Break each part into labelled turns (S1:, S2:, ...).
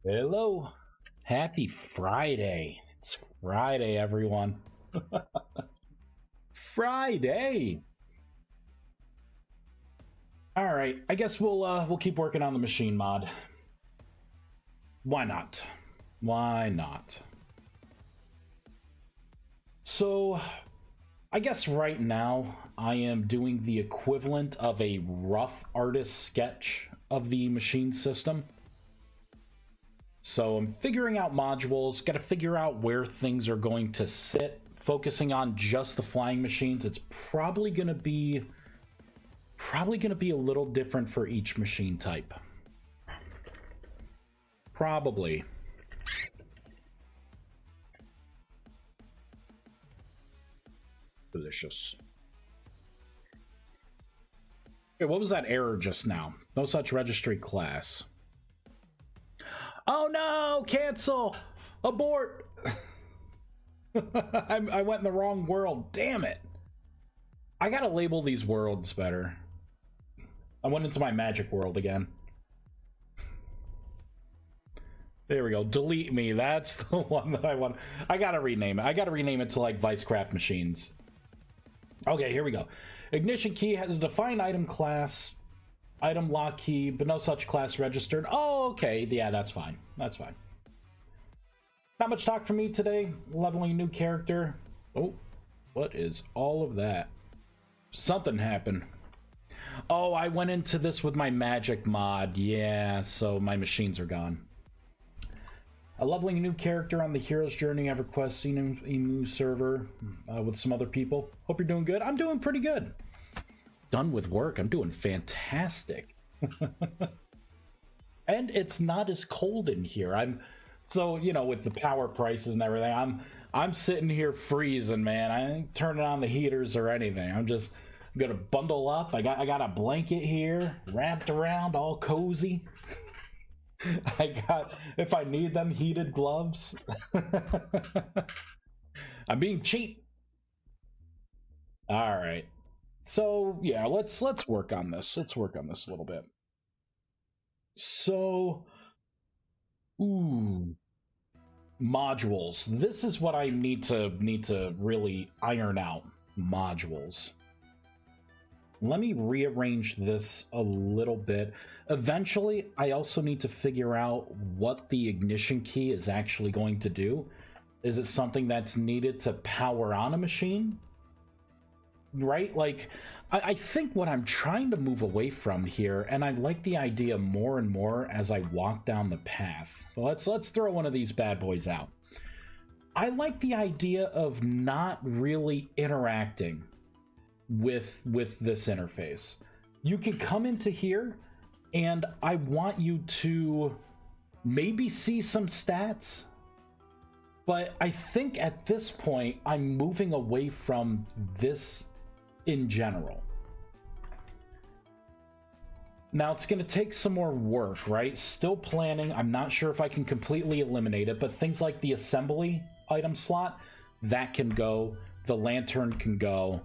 S1: Hello. Happy Friday. It's Friday, everyone. Friday. All right. I guess we'll keep working on the machine mod. Why not? Why not? So, I guess right now I am doing the equivalent of a rough artist sketch of the machine system. So I'm figuring out modules, got to figure out where things are going to sit, focusing on just the flying machines. It's probably going to be a little different for each machine type. Probably. Delicious. Okay, what was that error just now? No such registry class. Oh no! Cancel! Abort! I went in the wrong world. Damn it! I gotta label these worlds better. I went into my magic world again. There we go. Delete me. That's the one that I want. I gotta rename it. I gotta rename it to like ViesCraft machines. Okay, here we go. Ignition key has a defined item class. Item lock key, but no such class registered. Oh, okay. Yeah, that's fine. That's fine. Not much talk from me today. Leveling a new character. Oh, what is all of that? Something happened. Oh, I went into this with my magic mod. Yeah, so my machines are gone. Leveling a new character on the hero's journey. I've requested a new server with some other people. Hope you're doing good. I'm doing pretty good. Done with work. I'm doing fantastic. And it's not as cold in here. So, you know, with the power prices and everything, I'm sitting here freezing, man. I ain't turning on the heaters or anything. I'm gonna bundle up. I got a blanket here wrapped around, all cozy. I got, if I need them, heated gloves. I'm being cheap. All right. So, yeah, let's work on this. Let's work on this a little bit. So, modules. This is what I need to really iron out. Modules. Let me rearrange this a little bit. Eventually, I also need to figure out what the ignition key is actually going to do. Is it something that's needed to power on a machine? Right? Like, I think what I'm trying to move away from here, and I like the idea more and more as I walk down the path. Let's throw one of these bad boys out. I like the idea of not really interacting with this interface. You can come into here, and I want you to maybe see some stats, but I think at this point, I'm moving away from this in general. Now it's going to take some more work, right? Still planning. I'm not sure if I can completely eliminate it, but things like the assembly item slot, that can go. The lantern can go,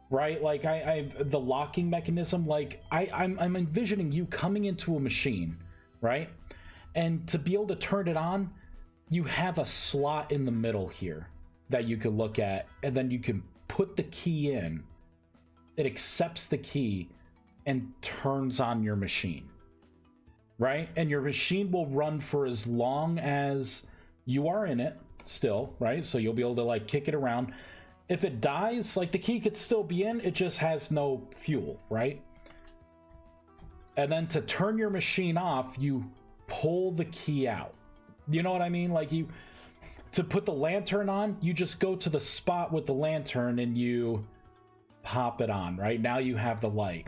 S1: right? Like the locking mechanism, like I'm envisioning you coming into a machine, right? And to be able to turn it on, you have a slot in the middle here that you can look at, and then you can put the key in. It accepts the key and turns on your machine, right? And your machine will run for as long as you are in it still, right? So you'll be able to like kick it around. If it dies, like the key could still be in, it just has no fuel, right? And then to turn your machine off, you pull the key out. You know what I mean? Like to put the lantern on, you just go to the spot with the lantern and you pop it on, right? Now you have the light.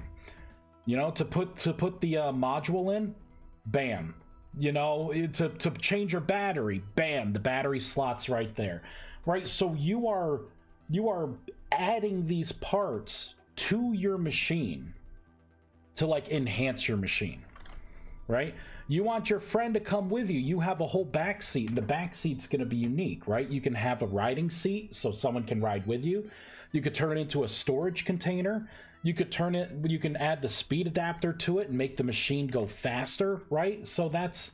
S1: You know, to put the module in, bam. You know, to change your battery, bam, the battery slot's right there, right? So you are adding these parts to your machine to like enhance your machine, right? You want your friend to come with you. You have a whole back seat, and the back seat's going to be unique, right? You can have a riding seat so someone can ride with you. You could turn it into a storage container. You can add the speed adapter to it and make the machine go faster, right? So that's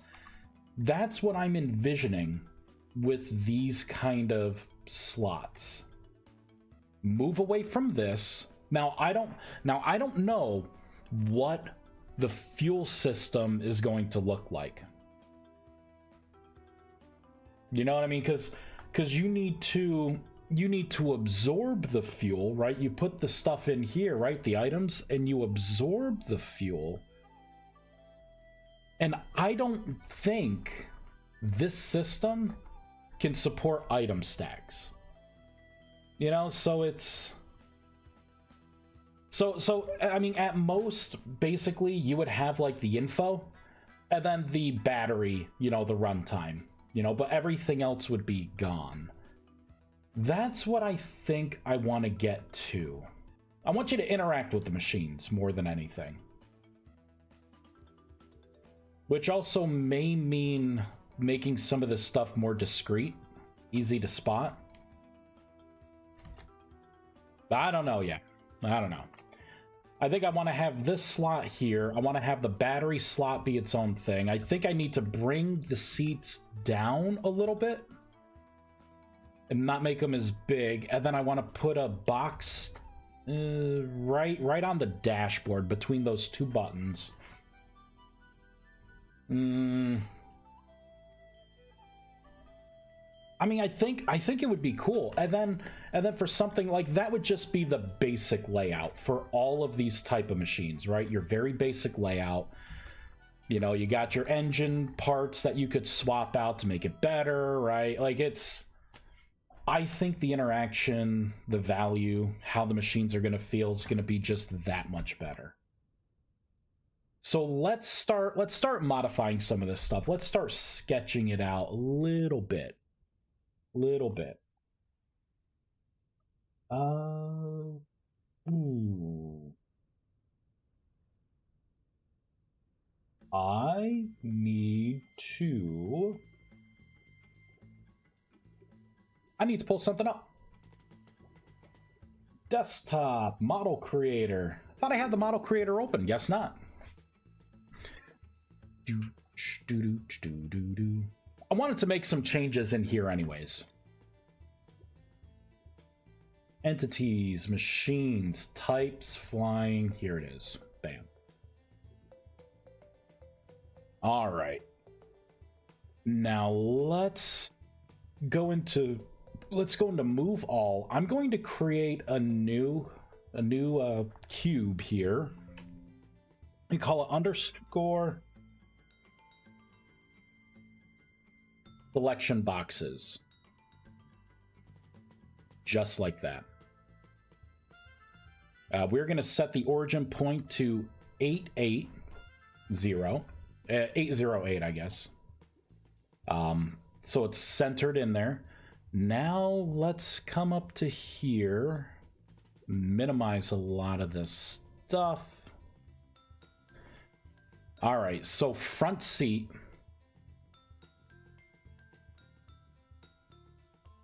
S1: That's what I'm envisioning with these kind of slots. Move away from this. Now I don't know what the fuel system is going to look like. You know what I mean? Because you need to absorb the fuel, right? You put the stuff in here, right? The items, and you absorb the fuel. And I don't think this system can support item stacks. You know, so it's... So I mean, at most, basically, you would have, like, the info, and then the battery, you know, the runtime, you know, but everything else would be gone. That's what I think I want to get to. I want you to interact with the machines more than anything. Which also may mean making some of this stuff more discreet, easy to spot. I don't know yet. I don't know. I think I want to have this slot here. I want to have the battery slot be its own thing. I think I need to bring the seats down a little bit and not make them as big. And then I want to put a box right on the dashboard between those two buttons. I mean, I think it would be cool. And then for something like that would just be the basic layout for all of these type of machines, right? Your very basic layout. You know, you got your engine parts that you could swap out to make it better, right? Like, it's... I think the interaction, the value, how the machines are going to feel is going to be just that much better. So let's start modifying some of this stuff. Let's start sketching it out a little bit. I need to pull something up. Desktop model creator. Thought I had the model creator open. Guess not. I wanted to make some changes in here anyways. Entities, machines, types, flying. Here it is. Bam. All right. Now let's go into move all. I'm going to create a new cube here. We call it underscore selection boxes. Just like that. We're going to set the origin point to 880, 808, I guess. So it's centered in there. Now let's come up to here, minimize a lot of this stuff. All right, so front seat.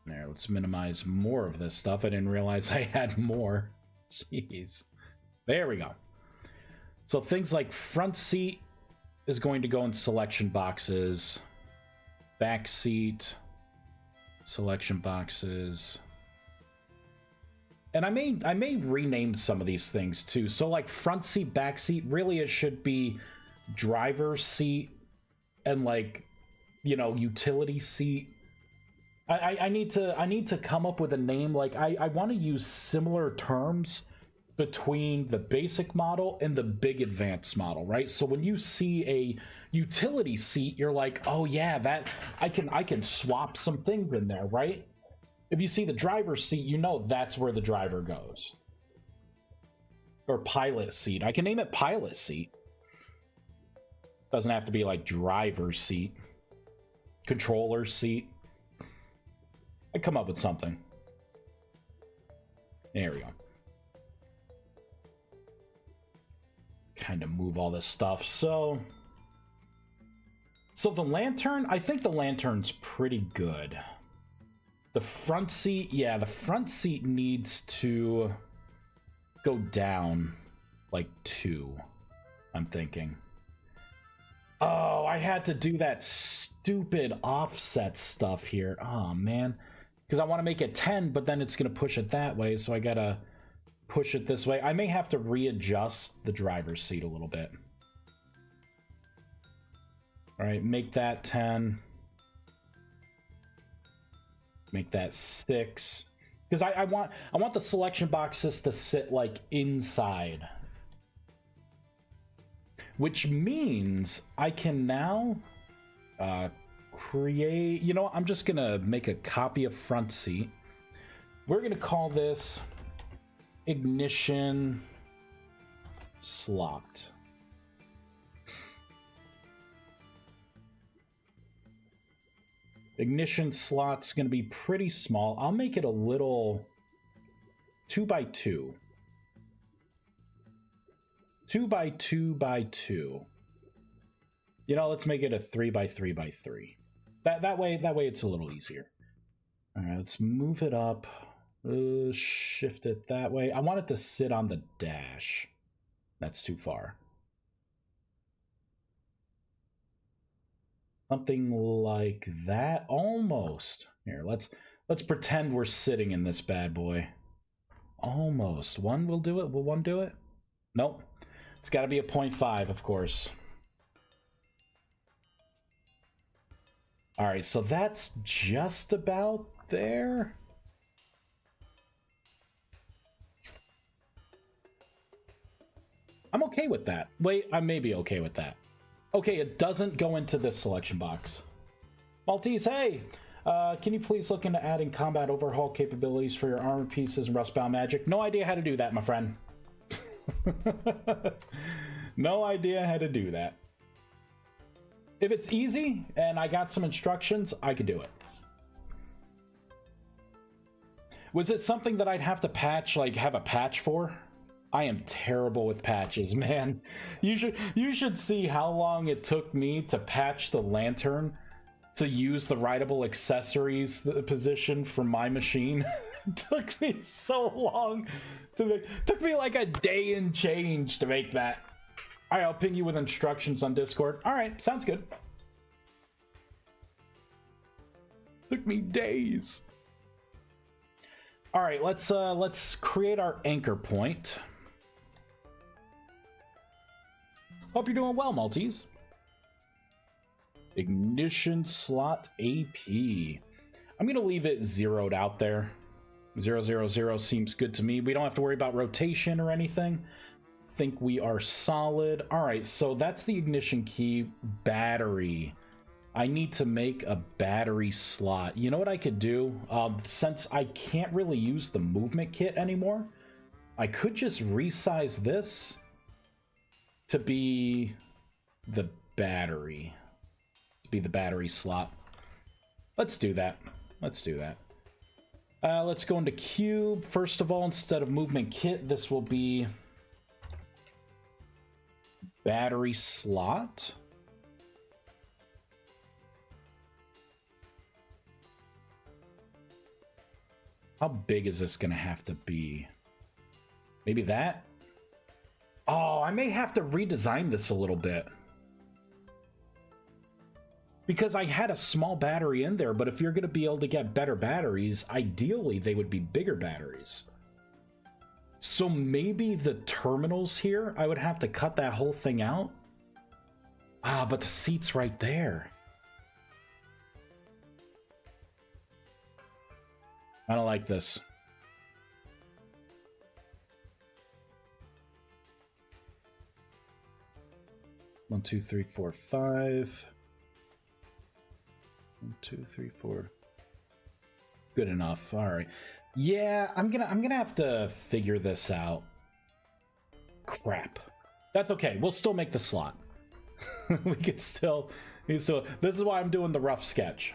S1: There, let's minimize more of this stuff. I didn't realize I had more. Jeez. There we go. So things like front seat is going to go in selection boxes. Back seat, selection boxes. And I may rename some of these things too. So like front seat, back seat, really it should be driver's seat and like, you know, utility seat. I need to come up with a name. Like I want to use similar terms between the basic model and the big advanced model, right? So when you see a utility seat, you're like, oh yeah, that I can swap some things in there, right? If you see the driver's seat, you know that's where the driver goes. Or pilot seat. I can name it pilot seat. Doesn't have to be like driver's seat. Controller seat. I come up with something. There we go. Kind of move all this stuff. So the lantern, I think the lantern's pretty good. The front seat, yeah, the front seat needs to go down like 2, I'm thinking. Oh, I I had to do that stupid offset stuff here. Oh, man. Because I want to make it 10, but then it's going to push it that way, so I got to push it this way. I may have to readjust the driver's seat a little bit. All right, make that 10. Make that 6. Because I want the selection boxes to sit, like, inside. Which means I can now create... You know what? I'm just going to make a copy of front seat. We're going to call this ignition slot. Ignition slot's going to be pretty small. I'll make it a little 2x2. 2x2x2. You know, let's make it a 3x3x3. That way it's a little easier. All right, let's move it up. Shift it that way. I want it to sit on the dash. That's too far. Something like that, almost. Here, let's pretend we're sitting in this bad boy. Almost. One will do it. Will one do it? Nope. It's got to be a 0.5, of course. All right, so that's just about there. I'm okay with that. Wait, I may be okay with that. Okay, it doesn't go into this selection box. Maltese, hey! Can you please look into adding combat overhaul capabilities for your armor pieces and Rustbound Magic? No idea how to do that, my friend. No idea how to do that. If it's easy and I got some instructions, I could do it. Was it something that I'd have to patch, like have a patch for? I am terrible with patches, man. You should see how long it took me to patch the lantern to use the rideable accessories position for my machine. It took me so long to make. Took me like a day and change to make that. All right, I'll ping you with instructions on Discord. All right, sounds good. Took me days. All right, let's create our anchor point. Hope you're doing well, Maltese. Ignition slot AP. I'm gonna leave it zeroed out there. 000 seems good to me. We don't have to worry about rotation or anything. Think we are solid. All right, so that's the ignition key. Battery. I need to make a battery slot. You know what I could do? Since I can't really use the movement kit anymore, I could just resize this to be the battery. To be the battery slot. Let's do that. Let's do that. Let's go into cube. First of all, instead of movement kit, this will be battery slot. How big is this gonna have to be? Maybe that? Oh, I may have to redesign this a little bit. Because I had a small battery in there, but if you're gonna be able to get better batteries, ideally they would be bigger batteries. So maybe the terminals here, I would have to cut that whole thing out. Ah, but the seat's right there. I don't like this. One, two, three, four, 5. 1, 2, 3, 4. Good enough. All right. Yeah, I'm gonna have to figure this out. Crap. That's okay. We'll still make the slot. we can still. This is why I'm doing the rough sketch.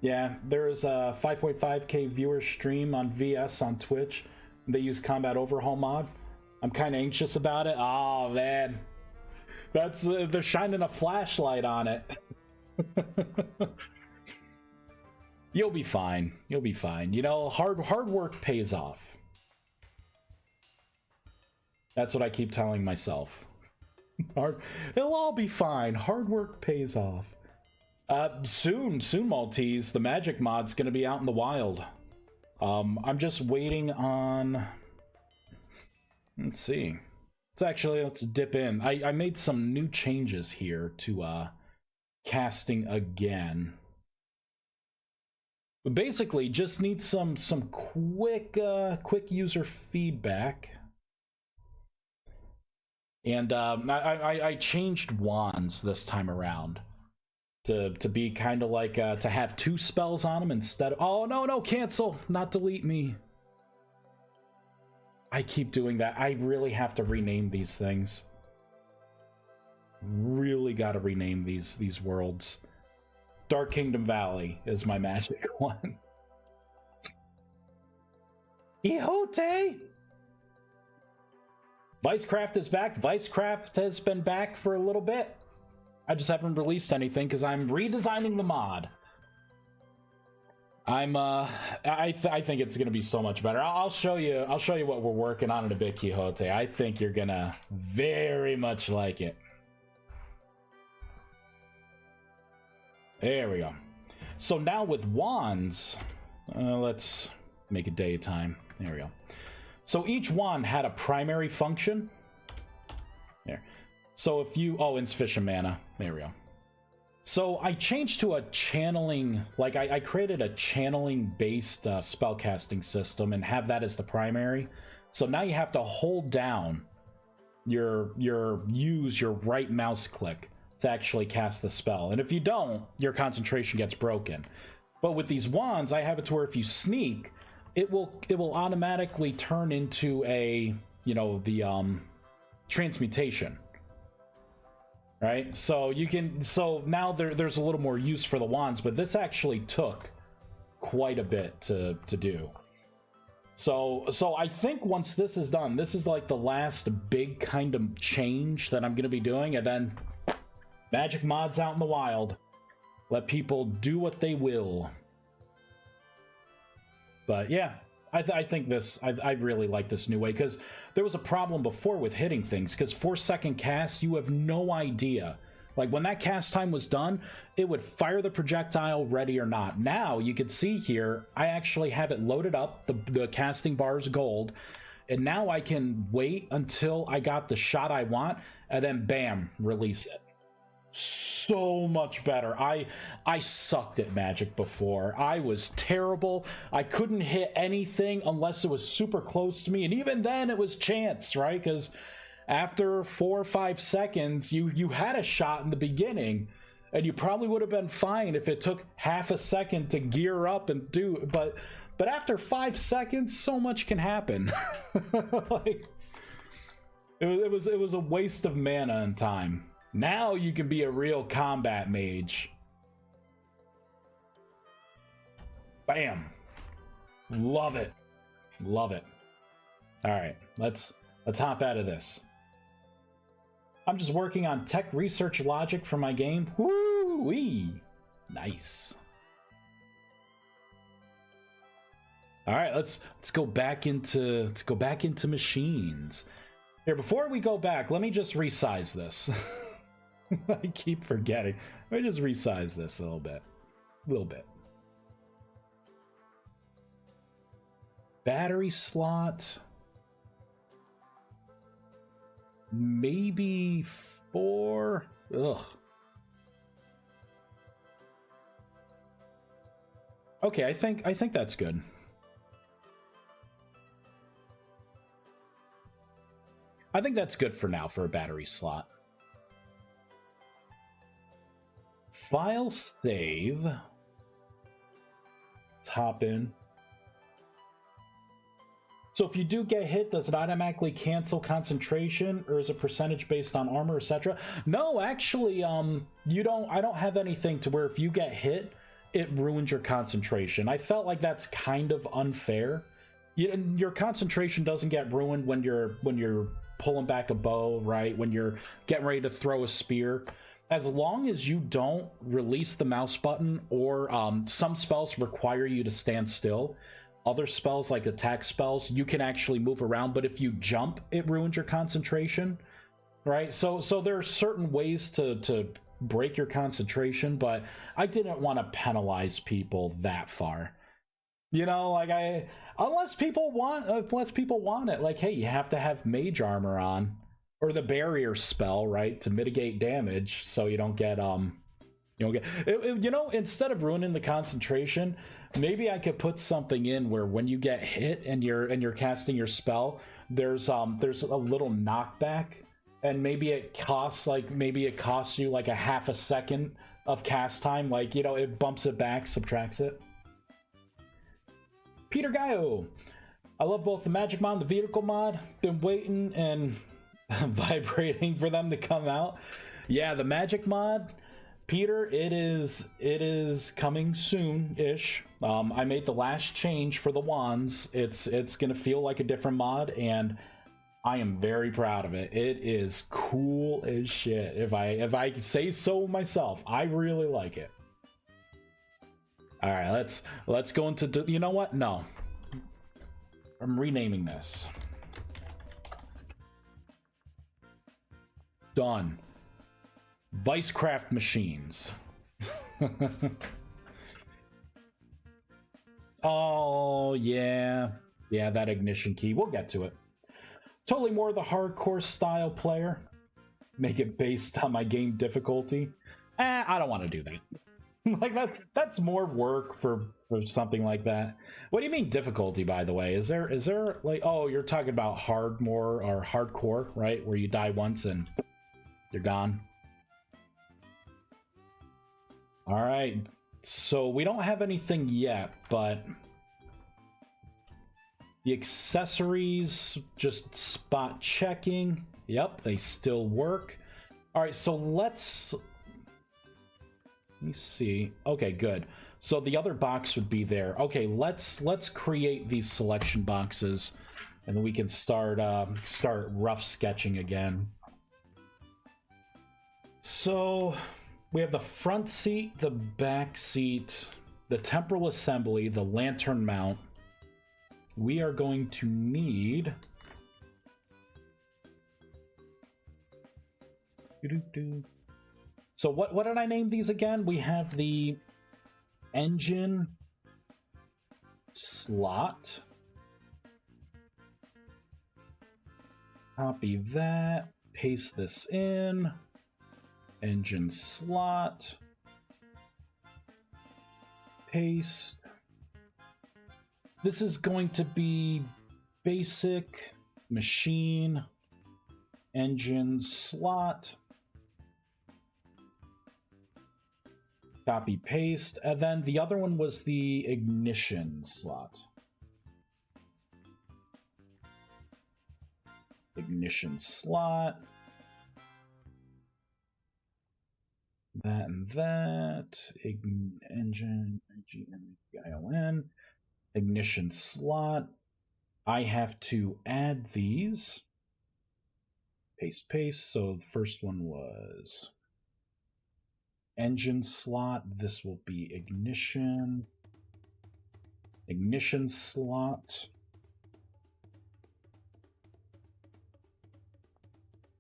S1: Yeah, there's a 5.5k viewer stream on VS on Twitch. They use combat overhaul mod. I'm kind of anxious about it. Oh man, that's they're shining a flashlight on it. You'll be fine. You'll be fine. You know, hard work pays off. That's what I keep telling myself. It'll all be fine. Hard work pays off. Soon, Maltese. The magic mod's gonna be out in the wild. I'm just waiting on... Let's see. Let's dip in. I made some new changes here to casting again. But basically, just need some quick user feedback. And I changed wands this time around to be kind of like to have 2 spells on them instead of... Oh, no, cancel! Not delete me. I keep doing that. I really have to rename these things. Really got to rename these worlds. Dark Kingdom Valley is my magic one. Quixote! ViesCraft is back. ViesCraft has been back for a little bit. I just haven't released anything because I'm redesigning the mod. I think it's gonna be so much better. I'll show you what we're working on in a bit, Quixote. I think you're gonna very much like it. There we go. So now with wands, let's make it daytime. There we go. So each wand had a primary function. There. So if you... Oh, insufficient mana. There we go. So I changed to a channeling... Like, I created a channeling-based spellcasting system and have that as the primary. So now you have to hold down use your right mouse click to actually cast the spell. And if you don't, your concentration gets broken. But with these wands, I have it to where if you sneak... It will automatically turn into a, the transmutation, right? So now there's a little more use for the wands, but this actually took quite a bit to do. So I think once this is done, this is like the last big kind of change that I'm going to be doing, and then magic mods out in the wild. Let people do what they will. But yeah, I think I really like this new way, because there was a problem before with hitting things, because 4-second casts, you have no idea. Like, when that cast time was done, it would fire the projectile ready or not. Now, you can see here, I actually have it loaded up, the casting bar is gold, and now I can wait until I got the shot I want, and then bam, release it. So much better. I sucked at magic before. I was terrible. I couldn't hit anything unless it was super close to me, and even then it was chance, right? Because after 4 or 5 seconds, you had a shot in the beginning, and you probably would have been fine if it took half a second to gear up and do. But after 5 seconds, so much can happen. Like, it was a waste of mana and time. Now you can be a real combat mage. Bam. Love it. Love it. Alright, let's hop out of this. I'm just working on tech research logic for my game. Woo-wee. Nice. Alright, let's go back into machines. Here, before we go back, let me just resize this. I keep forgetting. Let me just resize this a little bit. Battery slot. Maybe 4. Ugh. Okay, I think that's good. I think that's good for now for a battery slot. File save. Let's hop in. So if you do get hit, does it automatically cancel concentration, or is it percentage based on armor, etc.? No, actually, you don't. I don't have anything to where if you get hit, it ruins your concentration. I felt like that's kind of unfair. Your concentration doesn't get ruined when you're pulling back a bow, right? When you're getting ready to throw a spear. As long as you don't release the mouse button, or some spells require you to stand still. Other spells, like attack spells, you can actually move around, but if you jump, it ruins your concentration, right? So there are certain ways to break your concentration, but I didn't want to penalize people that far. You know, like unless people want it, like, hey, you have to have mage armor on or the barrier spell, right, to mitigate damage so you don't get you know, instead of ruining the concentration, maybe I could put something in where when you get hit and you're casting your spell, there's a little knockback, and maybe it costs you like a half a second of cast time, like, you know, it bumps it back, subtracts it. Peter Gaio, I love both the magic mod and the vehicle mod. Been waiting and vibrating for them to come out. Yeah, the magic mod, Peter, it is coming soon-ish. I made the last change for the wands. It's gonna feel like a different mod, and I am very proud of it. It is cool as shit. If I say so myself, I really like it. All right, let's go into, you know what? No, I'm renaming this. Done. ViesCraft machines. Oh yeah, that ignition key. We'll get to it. Totally more the hardcore style player. Make it based on my game difficulty. I don't want to do that. Like that's more work for something like that. What do you mean difficulty, by the way? Is there like, oh, you're talking about more or hardcore, right? Where you die once and you're gone. All right. So we don't have anything yet, but the accessories, just spot checking. Yep, they still work. All right, so let me see. Okay, good. So the other box would be there. Okay, let's create these selection boxes, and then we can start rough sketching again. So we have the front seat, the back seat, the temporal assembly, the lantern mount. We are going to need so what did I name these again? We have the engine slot. Copy that, paste this in. Engine slot. Paste. This is going to be basic machine engine slot. Copy paste, and then the other one was the ignition slot. Ignition slot. That and that. Engine, ION. Ignition slot. I have to add these. Paste, paste. So the first one was engine slot. This will be ignition. Ignition slot.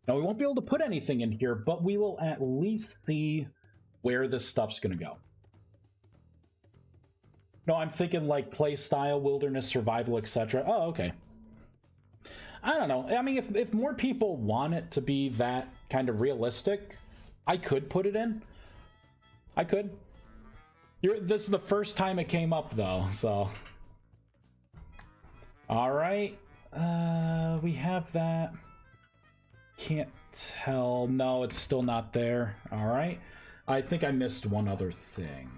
S1: Now, we won't be able to put anything in here, but we will at least see where this stuff's going to go. No, I'm thinking like play style, wilderness, survival, etc. Oh, okay. I don't know. I mean, if more people want it to be that kind of realistic, I could put it in. I could. This is the first time it came up, though, so. All right. We have that. Can't tell. No, it's still not there. All right. I think I missed one other thing.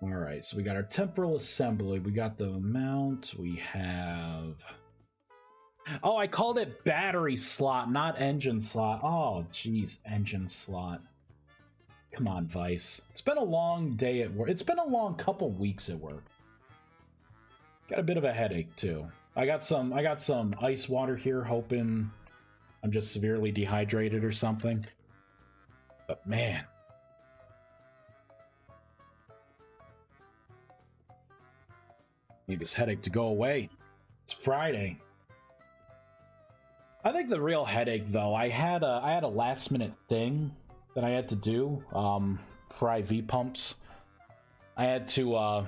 S1: All right, so we got our temporal assembly. We got the mount. We have... Oh, I called it battery slot, not engine slot. Oh, geez, engine slot. Come on, Vice. It's been a long day at work. It's been a long couple weeks at work. Got a bit of a headache too. I got some ice water here, hoping I'm just severely dehydrated or something. But man. Need this headache to go away. It's Friday. I think the real headache, though, I had a last minute thing that I had to do for IV pumps. I had to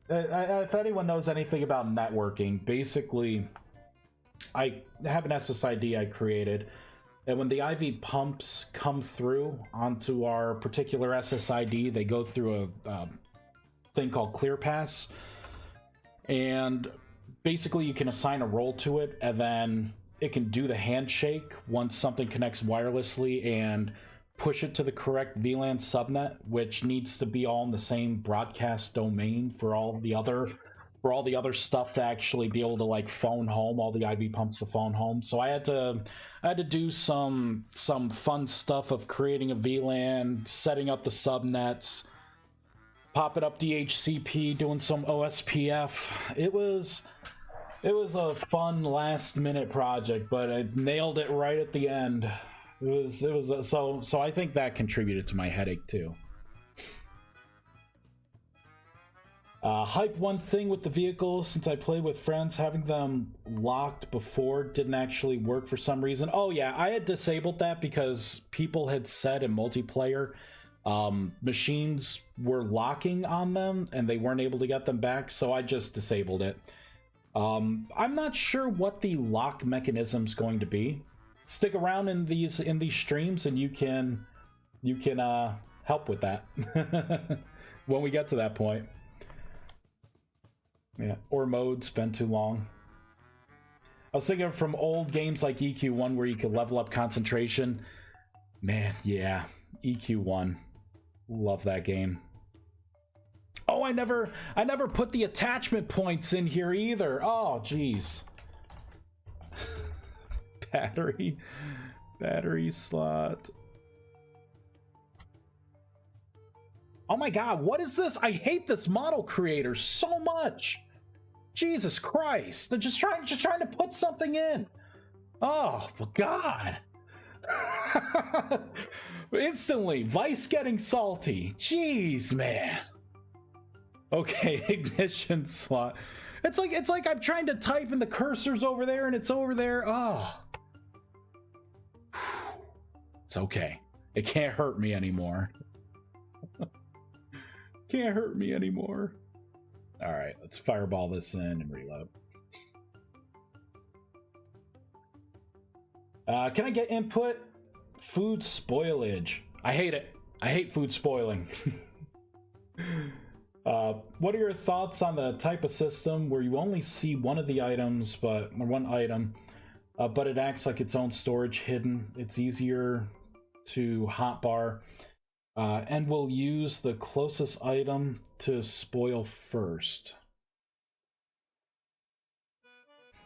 S1: if anyone knows anything about networking, basically I have an SSID I created, and when the IV pumps come through onto our particular SSID, they go through a thing called ClearPass, and basically you can assign a role to it, and then it can do the handshake once something connects wirelessly and push it to the correct VLAN subnet, which needs to be all in the same broadcast domain for all the other stuff to actually be able to like phone home, all the IV pumps to phone home. So I had to do some fun stuff of creating a VLAN, setting up the subnets, popping up DHCP, doing some OSPF. It was a fun last minute project, but I nailed it right at the end. So I think that contributed to my headache too. Hype one thing with the vehicle, since I play with friends, having them locked before didn't actually work for some reason. Oh yeah, I had disabled that because people had said in multiplayer machines were locking on them and they weren't able to get them back, so I just disabled it. I'm not sure what the lock mechanism's going to be. Stick around in these streams and you can help with that when we get to that point. Yeah, or mode's been too long. I was thinking from old games like EQ1 where you could level up concentration. Man, yeah, EQ1. Love that game. Oh, I never put the attachment points in here either. Oh, jeez. Battery slot. Oh my god, what is this? I hate this model creator so much. Jesus Christ. They're just trying to put something in. Oh, god. Instantly, Vice getting salty. Jeez, man. Okay, ignition slot. It's like I'm trying to type and the cursor's over there and it's over there. Oh. It's okay. It can't hurt me anymore. Can't hurt me anymore. All right, let's fireball this in and reload. Can I get input? Food spoilage. I hate it. I hate food spoiling. What are your thoughts on the type of system where you only see one of the items, but it acts like its own storage hidden? It's easier to hotbar, and will use the closest item to spoil first.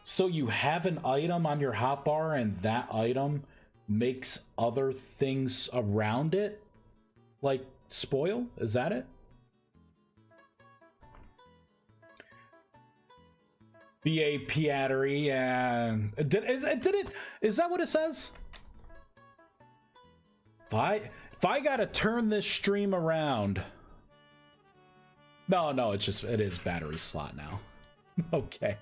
S1: So you have an item on your hotbar, and that item makes other things around it like spoil? Is that it? BAP battery, and is that what it says? If I gotta turn this stream around. No, it is battery slot now. Okay.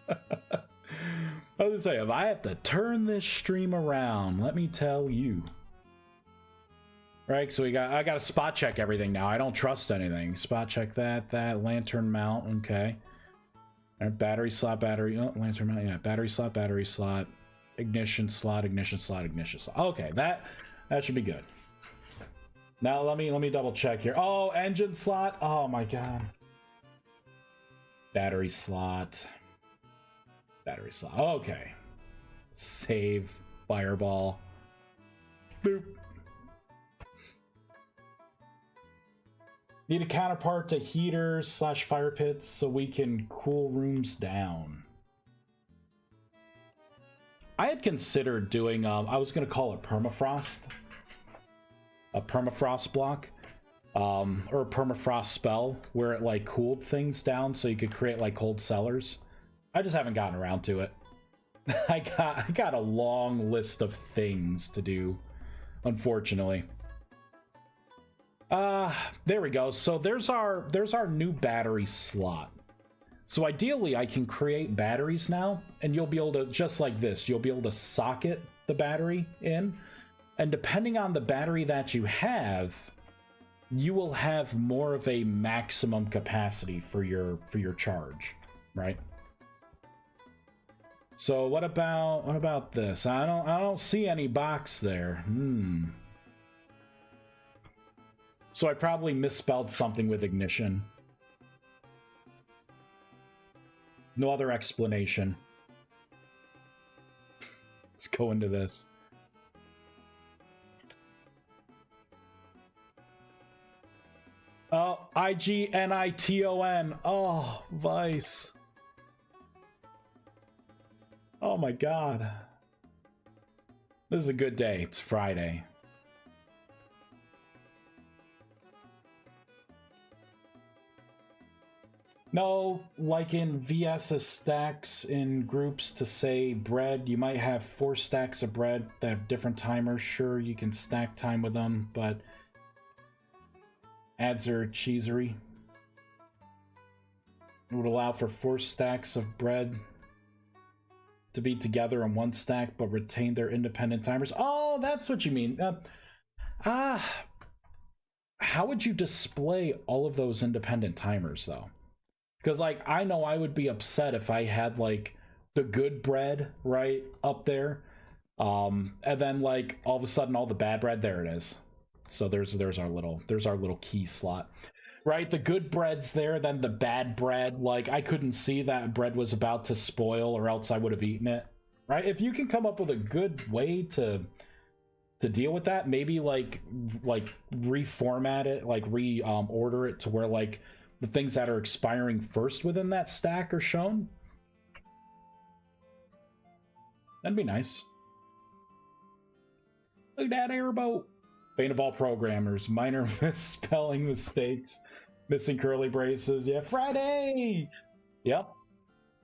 S1: I was gonna say, if I have to turn this stream around, let me tell you. Right, so I gotta spot check everything now. I don't trust anything. Spot check that lantern mount, okay. Battery slot, lantern mount, yeah, battery slot, ignition slot. Okay, that should be good. Now let me double check here. Oh, engine slot. Oh my god. Battery slot. Okay. Save. Fireball. Boop. Need a counterpart to heaters / fire pits so we can cool rooms down. I had considered doing, I was going to call it permafrost. A permafrost block. Or a permafrost spell where it like cooled things down so you could create like cold cellars. I just haven't gotten around to it. I got a long list of things to do, unfortunately. There we go. So there's our new battery slot. So ideally, I can create batteries now, and you'll be able to, just like this, you'll be able to socket the battery in, and depending on the battery that you have, you will have more of a maximum capacity for your charge, right? So what about this? I don't see any box there. So I probably misspelled something with ignition. No other explanation. Let's go into this. Oh, IGNITON. Oh, Vice. Oh my god. This is a good day. It's Friday. No, like in VS's stacks in groups to say bread, you might have 4 stacks of bread that have different timers. Sure, you can stack time with them, but ads are cheesery. It would allow for 4 stacks of bread to be together in 1 stack, but retain their independent timers. Oh, that's what you mean. How would you display all of those independent timers, though? Because, like, I know I would be upset if I had, like, the good bread, right, up there. And then, like, all of a sudden, all the bad bread, there it is. So there's our little key slot. Right, the good bread's there, then the bad bread, like, I couldn't see that bread was about to spoil, or else I would have eaten it. Right, if you can come up with a good way to deal with that, maybe, like reformat it, like, order it to where, like, the things that are expiring first within that stack are shown. That'd be nice. Look at that airboat. Bane of all programmers. Minor misspelling mistakes. Missing curly braces. Yeah, Friday! Yep.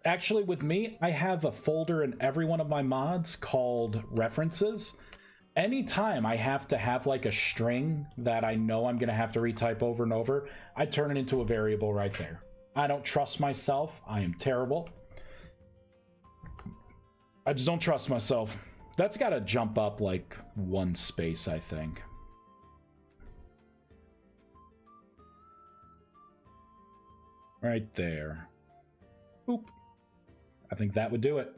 S1: Actually, with me, I have a folder in every one of my mods called references. Anytime I have to have, like, a string that I know I'm going to have to retype over and over, I turn it into a variable right there. I don't trust myself. I am terrible. I just don't trust myself. That's got to jump up, like, 1 space, I think. Right there. Oop. I think that would do it.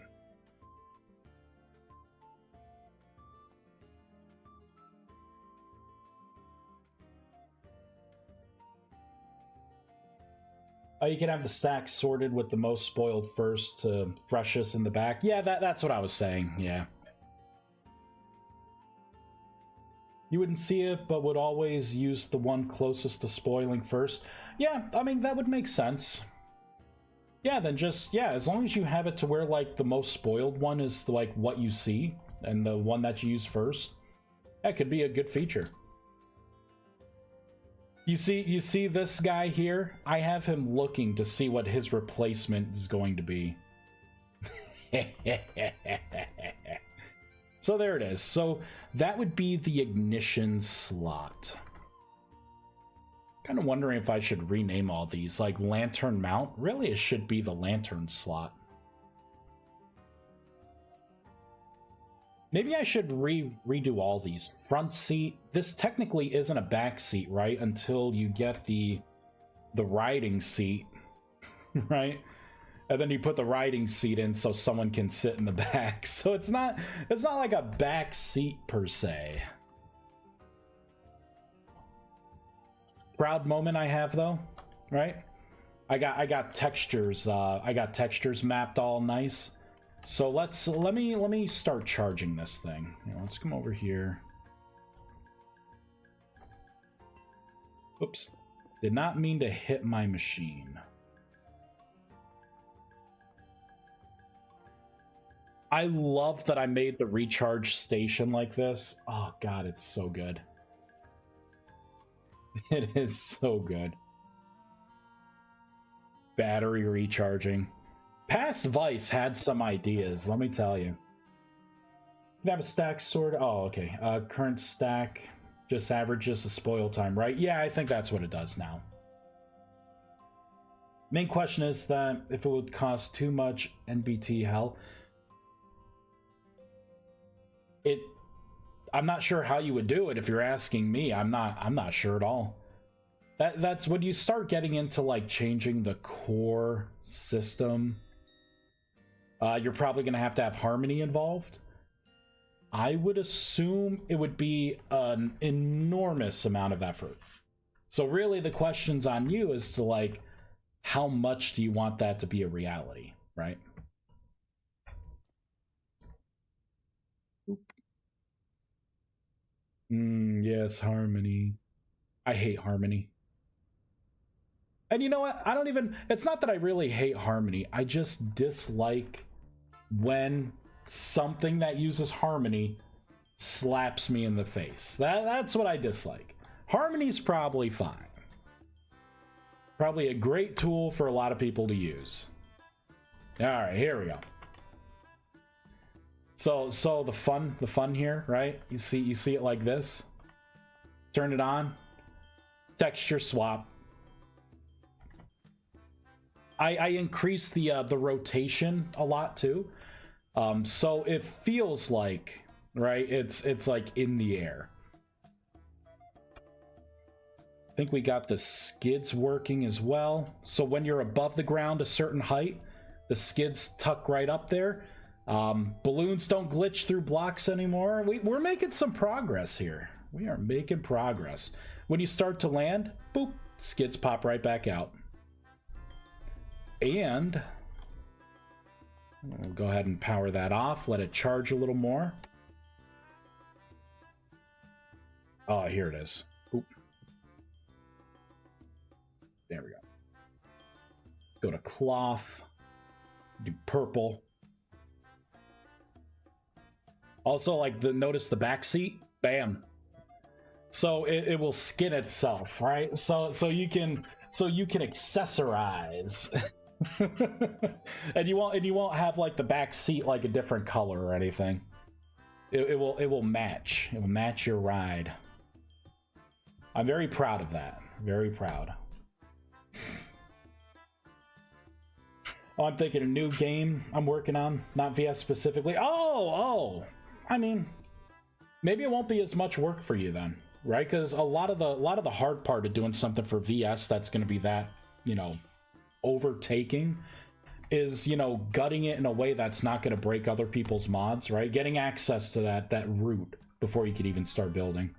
S1: You can have the stacks sorted with the most spoiled first to freshest in the back. Yeah, that's what I was saying, yeah. You wouldn't see it, but would always use the one closest to spoiling first. Yeah, I mean, that would make sense. Yeah, then just, yeah, as long as you have it to where, like, the most spoiled one is, like, what you see, and the one that you use first, that could be a good feature. You see this guy here? I have him looking to see what his replacement is going to be. So there it is. So that would be the ignition slot. Kind of wondering if I should rename all these, like lantern mount. Really, it should be the lantern slot. Maybe I should redo all these. Front seat. This technically isn't a back seat, right? Until you get the riding seat, right? And then you put the riding seat in so someone can sit in the back. So it's not like a back seat per se. Proud moment I have though, right? I got textures. I got textures mapped all nice. So let me start charging this thing. You know, let's come over here. Oops. Did not mean to hit my machine. I love that I made the recharge station like this. Oh god, it's so good. It is so good. Battery recharging. Past Vice had some ideas, let me tell you. You have a stack sorted. Oh, okay. Current stack just averages the spoil time, right? Yeah, I think that's what it does now. Main question is that if it would cost too much NBT, hell, I'm not sure how you would do it if you're asking me. I'm not sure at all. That's when you start getting into like changing the core system. You're probably going to have harmony involved. I would assume it would be an enormous amount of effort. So really the question's on you as to like, how much do you want that to be a reality, right? Yes, harmony. I hate harmony. And you know what? I don't even... It's not that I really hate harmony. I just dislike when something that uses harmony slaps me in the face. That's what I dislike. Harmony's probably fine. Probably a great tool for a lot of people to use. All right, here we go. So the fun here, right? You see it like this. Turn it on. Texture swap. I increase the rotation a lot too. So it feels like, right? It's like in the air. I think we got the skids working as well. So when you're above the ground a certain height, the skids tuck right up there. Balloons don't glitch through blocks anymore. We're making some progress here. We are making progress. When you start to land, boop, skids pop right back out. And we'll go ahead and power that off. Let it charge a little more. Oh, here it is. Oop. There we go. Go to cloth. Do purple. Also, like notice the back seat. Bam. So it will skin itself, right? So you can accessorize. and you won't have like the back seat like a different color or anything. It will match. It will match your ride. I'm very proud of that. Very proud. Oh, I'm thinking a new game I'm working on, not VS specifically. Oh. I mean, maybe it won't be as much work for you then, right? Because a lot of the hard part of doing something for VS that's going to be that, overtaking is, gutting it in a way that's not going to break other people's mods, right? Getting access to that route before you could even start building.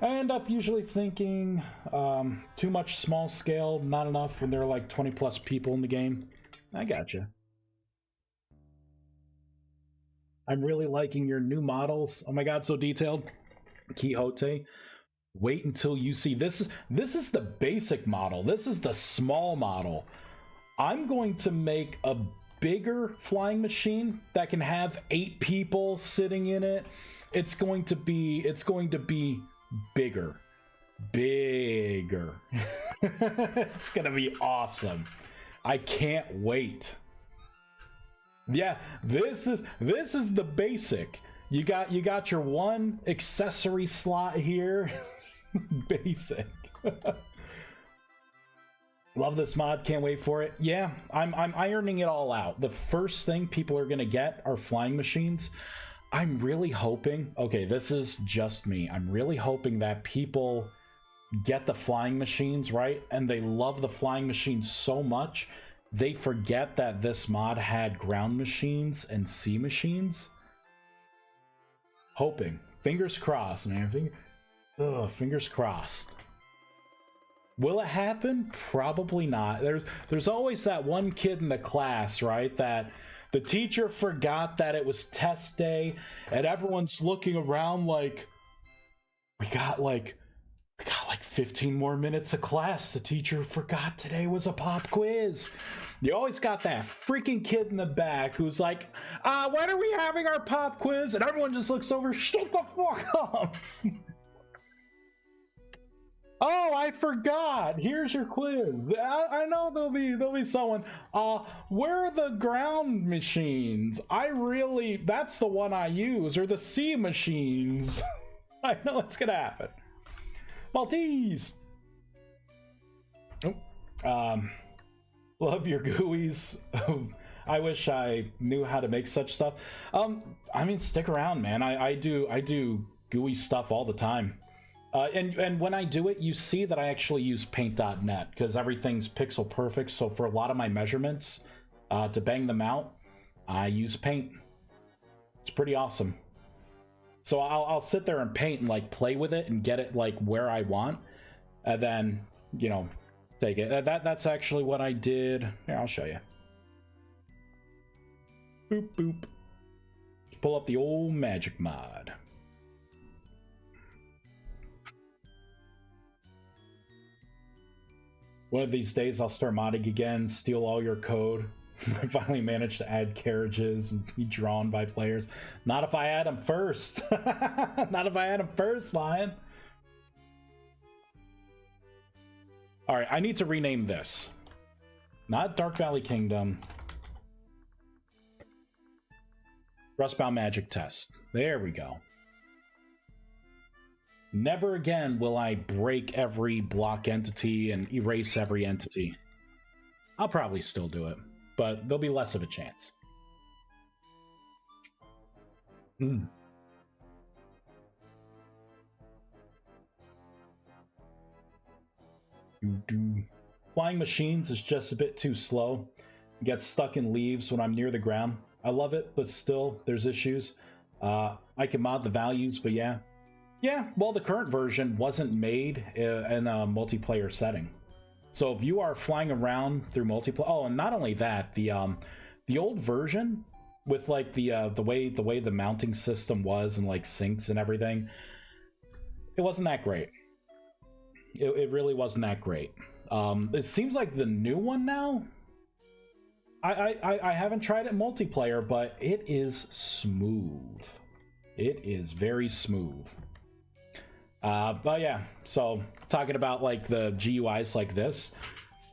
S1: I end up usually thinking too much small scale, not enough when there are like 20 plus people in the game. I gotcha. I'm really liking your new models. Oh my god, so detailed. Quixote. Wait until you see this. This is the basic model. This is the small model. I'm going to make a bigger flying machine that can have 8 people sitting in it. It's going to be bigger. It's gonna be awesome. I can't wait. Yeah, this is the basic. You got your one accessory slot here. Basic. Love this mod, can't wait for it. Yeah, I'm ironing it all out. The first thing people are gonna get are flying machines. I'm really hoping, okay, this is just me. I'm really hoping that people get the flying machines, right? And they love the flying machines so much they forget that this mod had ground machines and sea machines. Hoping. Fingers crossed, man. Fingers crossed. Will it happen? Probably not. There's always that one kid in the class, right? That the teacher forgot that it was test day and everyone's looking around like, we got like 15 more minutes of class. The teacher forgot today was a pop quiz. You always got that freaking kid in the back who's like, when are we having our pop quiz? And everyone just looks over, shut the fuck up. Oh, I forgot. Here's your quiz. I know there'll be someone. Where are the ground machines? That's the one I use, or the sea machines. I know it's gonna happen. Maltese! Oh, Love your GUIs. I wish I knew how to make such stuff. I mean, stick around, man. I do GUI stuff all the time. And when I do it, you see that I actually use paint.net because everything's pixel perfect. So for a lot of my measurements, to bang them out, I use paint. It's pretty awesome. So I'll sit there and paint and like play with it and get it like where I want, and then, you know, take it. That's actually what I did. Here, I'll show you. Boop boop. Pull up the old magic mod. One of these days I'll start modding again, steal all your code. I finally managed to add carriages and be drawn by players. Not if I add them first. Not if I add them first, Lion. Alright, I need to rename this. Not Dark Valley Kingdom. Rustbound Magic Test. There we go. Never again will I break every block entity and erase every entity. I'll probably still do it, but there'll be less of a chance. Flying machines is just a bit too slow. Get stuck in leaves when I'm near the ground. I love it, but still, there's issues. I can mod the values, but yeah. Yeah, well, the current version wasn't made in a multiplayer setting. So if you are flying around through multiplayer... Oh, and not only that, the old version with like the way the mounting system was and like sinks and everything, it wasn't that great. It really wasn't that great. It seems like the new one now... I haven't tried it multiplayer, but it is smooth. It is very smooth. But yeah, so talking about like the GUIs like this,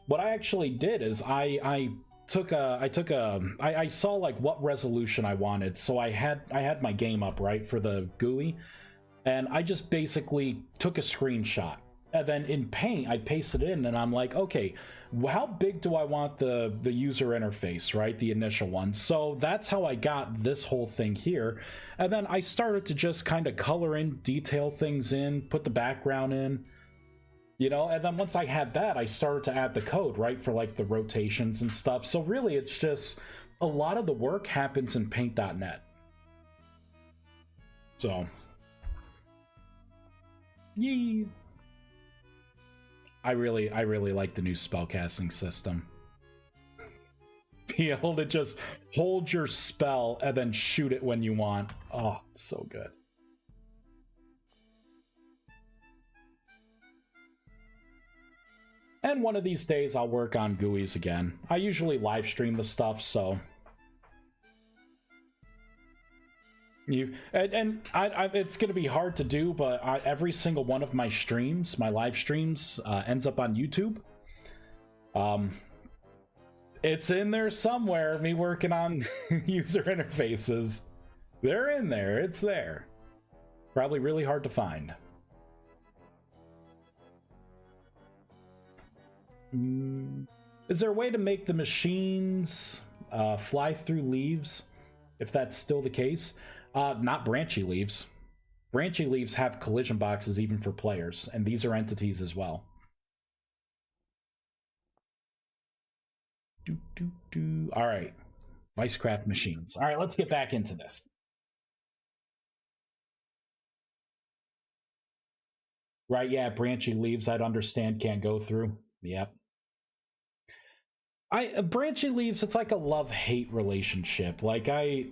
S1: what I actually did is I saw like what resolution I wanted, so I had my game up right for the GUI, and I just basically took a screenshot, and then in Paint I pasted it in, and I'm like, okay, how big do I want the user interface, right? The initial one. So that's how I got this whole thing here. And then I started to just kind of color in, detail things in, put the background in, you know, and then once I had that, I started to add the code, right? For like the rotations and stuff. So really it's just a lot of the work happens in paint.net. So, yee. I really like the new spellcasting system. Be able to just hold your spell and then shoot it when you want. Oh, it's so good. And one of these days I'll work on GUIs again. I usually live stream the stuff, so... it's going to be hard to do, but every single one of my streams, my live streams, ends up on YouTube. It's in there somewhere, me working on user interfaces. They're in there, it's there. Probably really hard to find. Is there a way to make the machines fly through leaves, if that's still the case? Not branchy leaves. Branchy leaves have collision boxes even for players, and these are entities as well. All right, ViesCraft machines. All right, let's get back into this. Right, yeah, branchy leaves I'd understand can't go through. Yep. Branchy leaves, it's like a love-hate relationship. Like I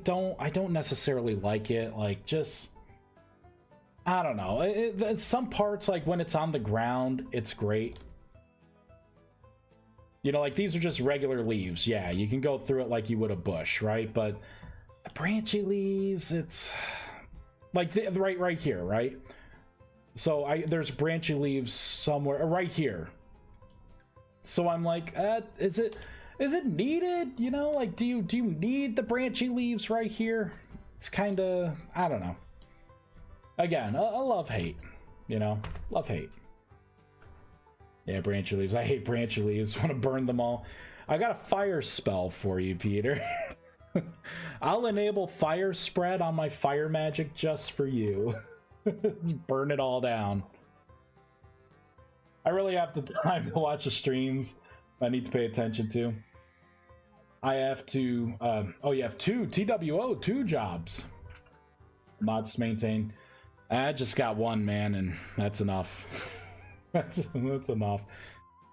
S1: don't necessarily like it. Like, just, I don't know. Some parts, like when it's on the ground, it's great. You know, like these are just regular leaves. Yeah, you can go through it like you would a bush, right? But the branchy leaves, it's like right here, right? So there's branchy leaves somewhere right here. So I'm like, is it needed? You know, like, do you need the branchy leaves right here? It's kind of, I don't know. Again, a love-hate, you know, love-hate. Yeah, branch leaves. I hate branch leaves. Want to burn them all. I got a fire spell for you, Peter. I'll enable fire spread on my fire magic just for you. Just burn it all down. I really have to time to watch the streams I need to pay attention to. I have to, oh, you have two jobs. Mods to maintain. I just got one, man, and that's enough. that's enough.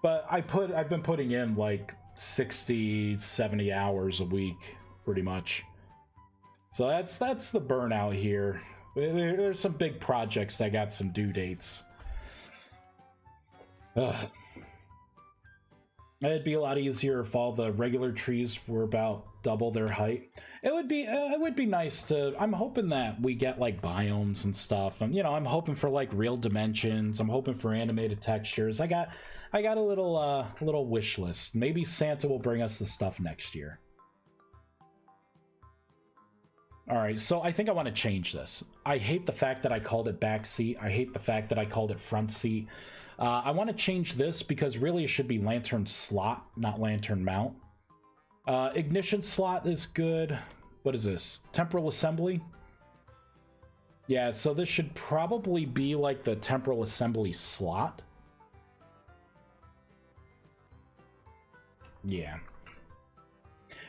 S1: But I've been putting in like 60, 70 hours a week, pretty much. So that's the burnout here. There's some big projects that got some due dates. Ugh. It'd be a lot easier if all the regular trees were about double their height. It would be nice to. I'm hoping that we get like biomes and stuff. And I'm hoping for like real dimensions. I'm hoping for animated textures. I got a little wish list. Maybe Santa will bring us the stuff next year. All right, so I think I want to change this. I hate the fact that I called it back seat. I hate the fact that I called it front seat. I want to change this because really it should be lantern slot, not lantern mount. Ignition slot is good. What is this? Temporal assembly? Yeah, so this should probably be like the temporal assembly slot. Yeah.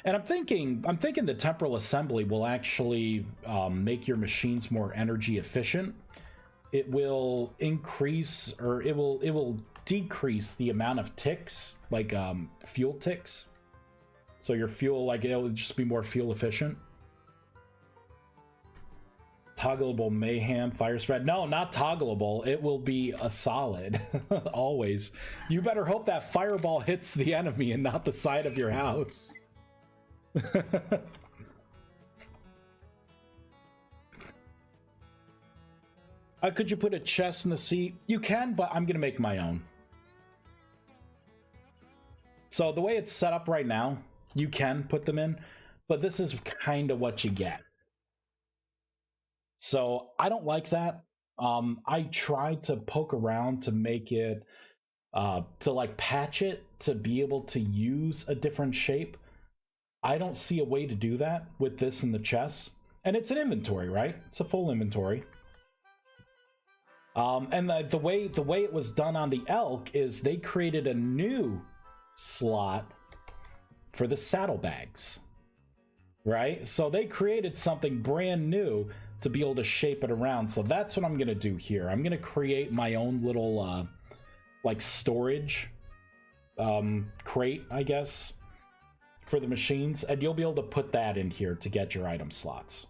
S1: And I'm thinking the temporal assembly will actually make your machines more energy efficient. It will increase, or it will decrease the amount of ticks, like fuel ticks. So your fuel, like, it'll just be more fuel efficient. Toggleable mayhem, fire spread. No, not toggleable. It will be a solid. Always. You better hope that fireball hits the enemy and not the side of your house. Could you put a chest in the seat? You can, but I'm gonna make my own. So the way it's set up right now, you can put them in, but this is kind of what you get. So I don't like that. I tried to poke around to make it, to like patch it to be able to use a different shape. I don't see a way to do that with this in the chest. And it's an inventory, right? It's a full inventory. And the way it was done on the elk is they created a new slot for the saddlebags, right? So they created something brand new to be able to shape it around. So that's what I'm gonna do here. I'm gonna create my own little like storage crate, I guess, for the machines, and you'll be able to put that in here to get your item slots.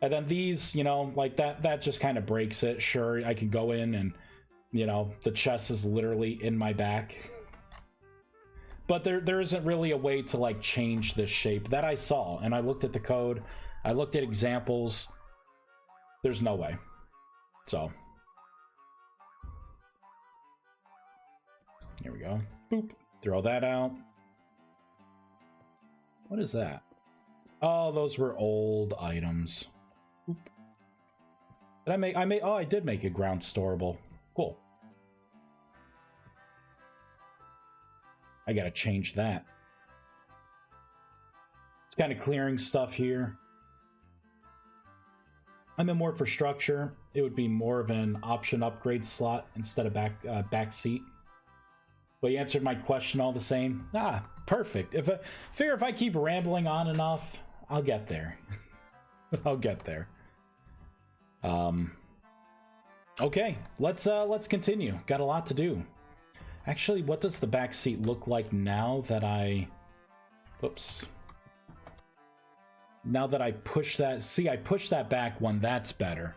S1: And then these, like that just kind of breaks it. Sure, I can go in and, the chest is literally in my back. But there isn't really a way to like change this shape that I saw. And I looked at the code. I looked at examples. There's no way. So. Here we go. Boop. Throw that out. What is that? Oh, those were old items. Oop. Did I made, oh, I did make it ground storable. Cool. I gotta change that. It's kind of clearing stuff here. I'm in more for structure. It would be more of an option upgrade slot instead of back seat. But you answered my question all the same. Ah, perfect. If I keep rambling on enough, I'll get there. I'll get there. Okay, let's continue. Got a lot to do. Actually, what does the back seat look like now that oops. Now that I push that, see, I pushed that back one, that's better.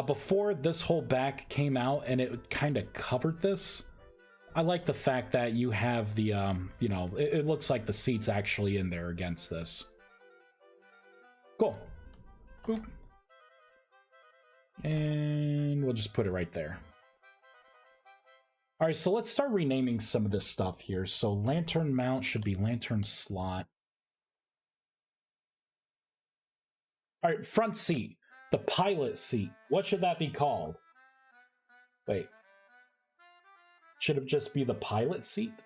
S1: Before this whole back came out and it kind of covered this, I like the fact that you have the, it looks like the seat's actually in there against this. Cool. Boop. And we'll just put it right there. All right, so let's start renaming some of this stuff here. So lantern mount should be lantern slot. All right, front seat, the pilot seat. What should that be called? Wait. Should it just be the pilot seat?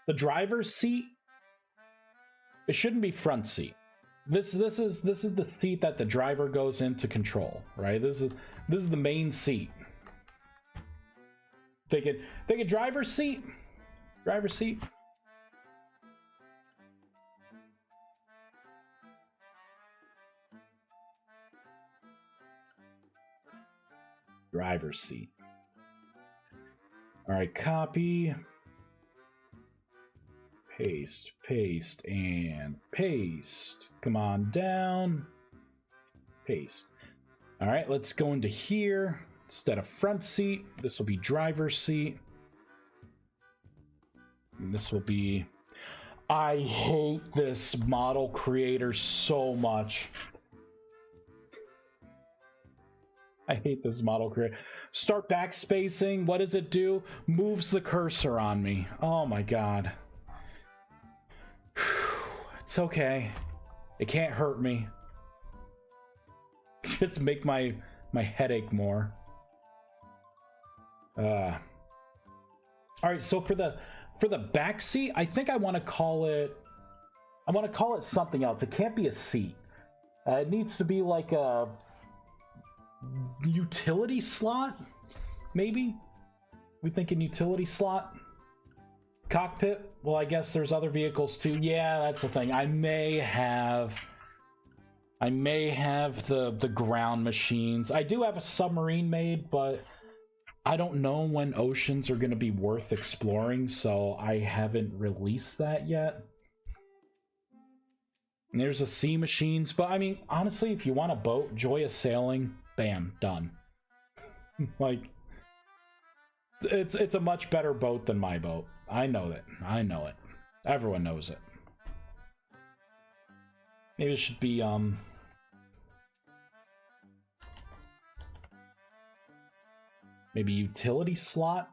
S1: The driver's seat? It shouldn't be front seat. This is the seat that the driver goes in to control, right? This is the main seat. Thinking driver's seat? Driver's seat? Driver's seat. All right, copy. Paste, paste, and paste. Come on down. Paste. All right, let's go into here. Instead of front seat, this will be driver's seat. And this will be... I hate this model creator so much. I hate this model creator. Start backspacing. What does it do? Moves the cursor on me. Oh my god. It's okay. It can't hurt me. Just make my headache more. All right, so for the back seat, I think I want to call it something else. It can't be a seat. It needs to be like a utility slot, maybe? We thinking utility slot? Cockpit? Well, I guess there's other vehicles too. Yeah, that's the thing. I may have the ground machines. I do have a submarine made, but I don't know when oceans are going to be worth exploring, so I haven't released that yet. And there's a sea machines, but I mean, honestly, if you want a boat, Joy of Sailing, bam, done. Like, it's a much better boat than my boat. I know that. I know it. Everyone knows it. Maybe it should be, maybe utility slot?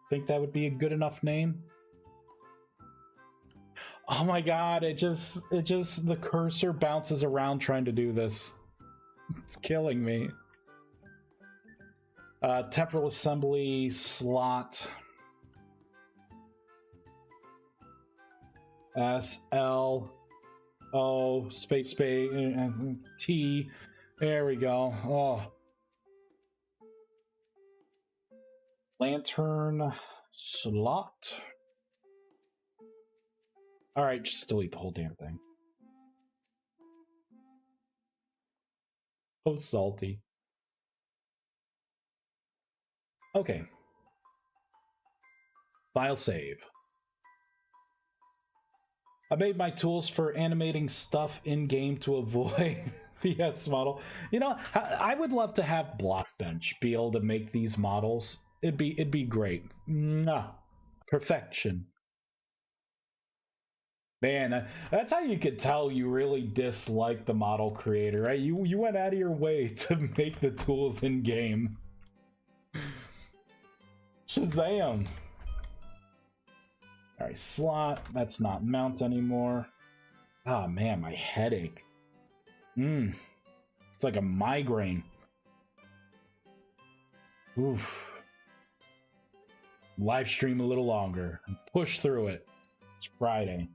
S1: Think that would be a good enough name? Oh my god, it just, the cursor bounces around trying to do this. It's killing me. Temporal assembly slot. S, L, O, space, T. There we go. Oh. Lantern slot. Alright, just delete the whole damn thing. So salty. Okay. File save. I made my tools for animating stuff in-game to avoid VS model. You know, I would love to have Blockbench be able to make these models. It'd be great. Mwah. Perfection. Man, that's how you could tell you really dislike the model creator, right? You went out of your way to make the tools in game. Shazam! Alright, slot. That's not mount anymore. Ah, man, my headache. It's like a migraine. Oof. Live stream a little longer. Push through it. It's Friday.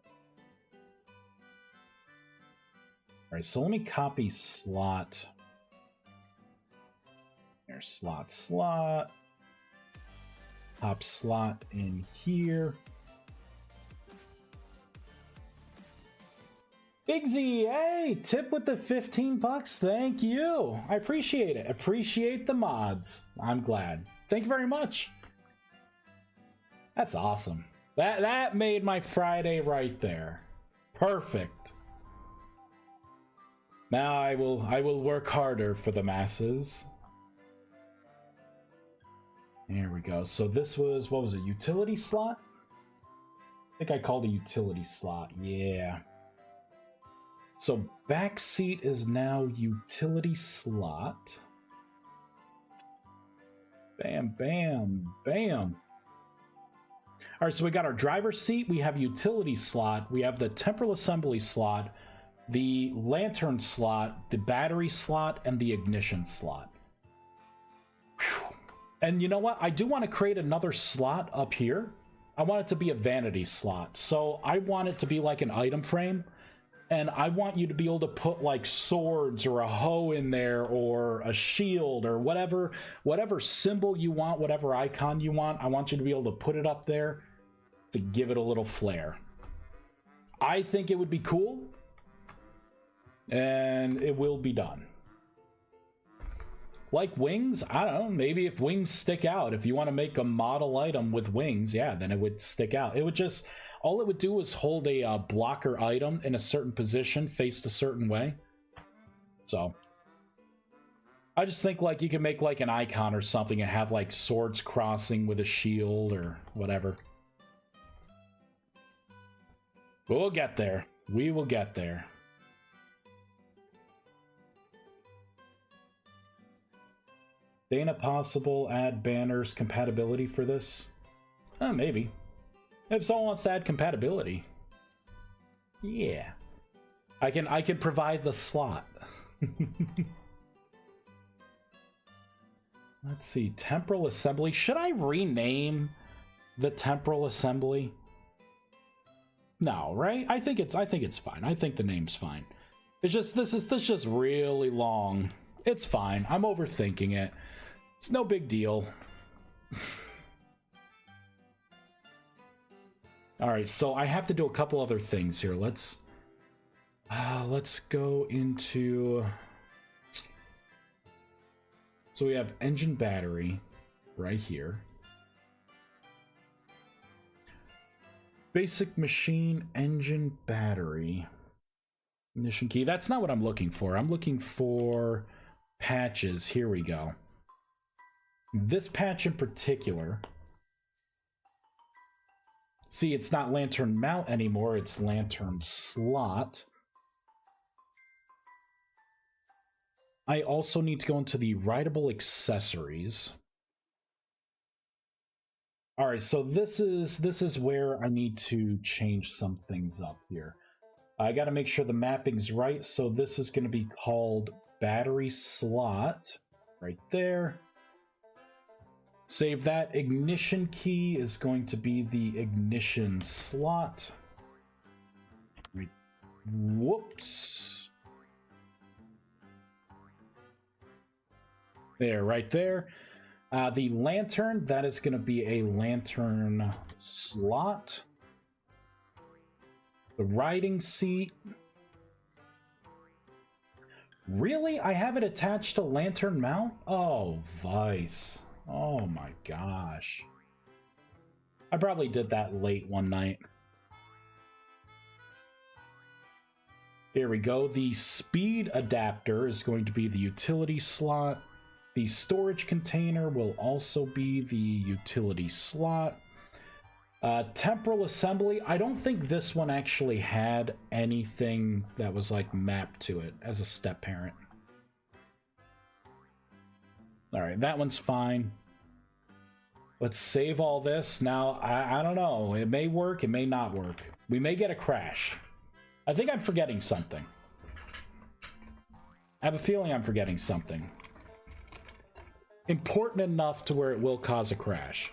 S1: Alright, so let me copy slot. There's slot. Pop slot in here. Big Z, hey, tip with the 15 bucks. Thank you. I appreciate it. Appreciate the mods. I'm glad. Thank you very much. That's awesome. That made my Friday right there. Perfect. Now I will work harder for the masses. There we go. So this was, what was it, utility slot? I think I called a utility slot. Yeah. So back seat is now utility slot. Bam, bam, bam. All right, so we got our driver's seat. We have utility slot. We have the temporal assembly slot, the lantern slot, the battery slot, and the ignition slot. Whew. And you know what? I do want to create another slot up here. I want it to be a vanity slot. So I want it to be like an item frame. And I want you to be able to put like swords or a hoe in there or a shield or whatever symbol you want, whatever icon you want. I want you to be able to put it up there to give it a little flair. I think it would be cool. And it will be done. Like wings, I don't know, maybe if wings stick out, if you want to make a model item with wings, yeah, then it would stick out. It would just, all it would do is hold a blocker item in a certain position, faced a certain way. So, I just think like you can make like an icon or something and have like swords crossing with a shield or whatever. We'll get there. We will get there. Dana, possible add banners compatibility for this? Maybe. If someone wants to add compatibility. Yeah. I can provide the slot. Let's see. Temporal assembly. Should I rename the temporal assembly? No, right? I think it's fine. I think the name's fine. It's just this is just really long. It's fine. I'm overthinking it. It's no big deal. All right, so I have to do a couple other things here. Let's go into. So we have engine battery right here. Basic machine engine battery. Ignition key. That's not what I'm looking for. I'm looking for patches. Here we go. This patch in particular. See, it's not lantern mount anymore. It's lantern slot. I also need to go into the writable accessories. All right, so this is where I need to change some things up here. I got to make sure the mapping's right. So this is going to be called battery slot right there. Save that. Ignition key is going to be the ignition slot. Whoops. There, right there. The lantern, that is going to be a lantern slot. The riding seat. Really? I have it attached to lantern mount? Oh, Vice. Oh my gosh. I probably did that late one night. Here we go. The speed adapter is going to be the utility slot. The storage container will also be the utility slot. Temporal assembly. I don't think this one actually had anything that was like mapped to it as a step parent. All right, that one's fine. Let's save all this. Now, I don't know. It may work, it may not work. We may get a crash. I think I'm forgetting something. I have a feeling I'm forgetting something. Important enough to where it will cause a crash.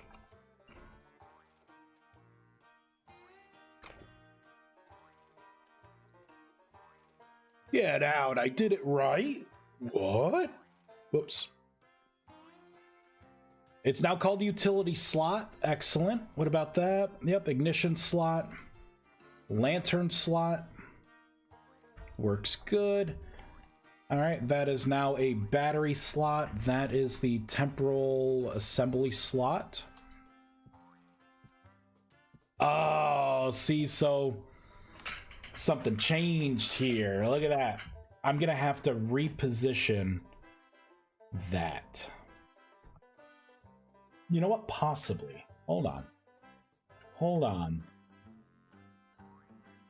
S1: Get out, I did it right. What? Whoops. It's now called utility slot. Excellent. What about that? Yep, ignition slot. Lantern slot. Works good. All right, that is now a battery slot. That is the temporal assembly slot. Oh, see, so something changed here. Look at that. I'm going to have to reposition that. You know what? Possibly. Hold on. Hold on.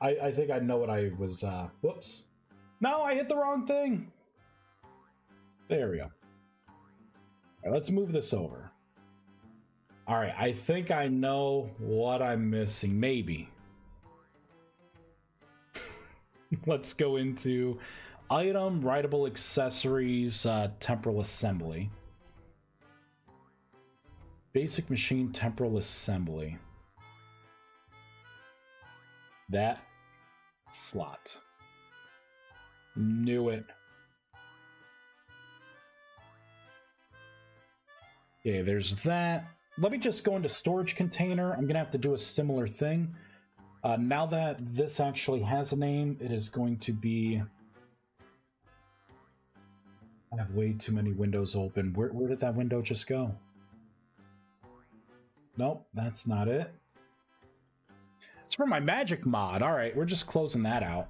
S1: I think I know what I was, whoops. No, I hit the wrong thing. There we go. All right, let's move this over. All right, I think I know what I'm missing. Maybe. Let's go into item, writable accessories, temporal assembly. Basic machine temporal assembly. That slot. Knew it. Okay, there's that. Let me just go into storage container. I'm gonna have to do a similar thing. Now that this actually has a name, it is going to be... I have way too many windows open. Where did that window just go? Nope, that's not it. It's for my magic mod. All right, we're just closing that out.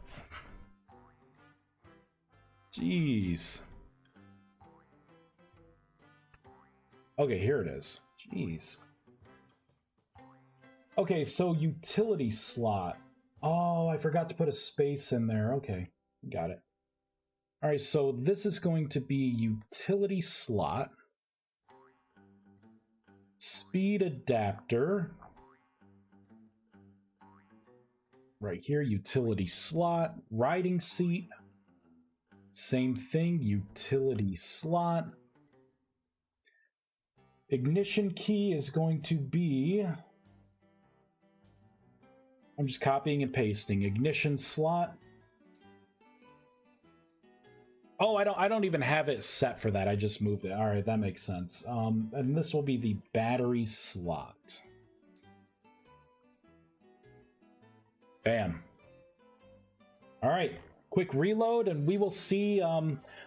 S1: Jeez. Okay, here it is. Jeez. Okay, so utility slot. Oh, I forgot to put a space in there. Okay, got it. All right, so this is going to be utility slot. Speed adapter. Right here, utility slot. Riding seat. Same thing, utility slot. Ignition key is going to be... I'm just copying and pasting. Ignition slot. Oh, I don't even have it set for that. I just moved it. All right, that makes sense. And this will be the battery slot. Bam. All right, quick reload, and we will see.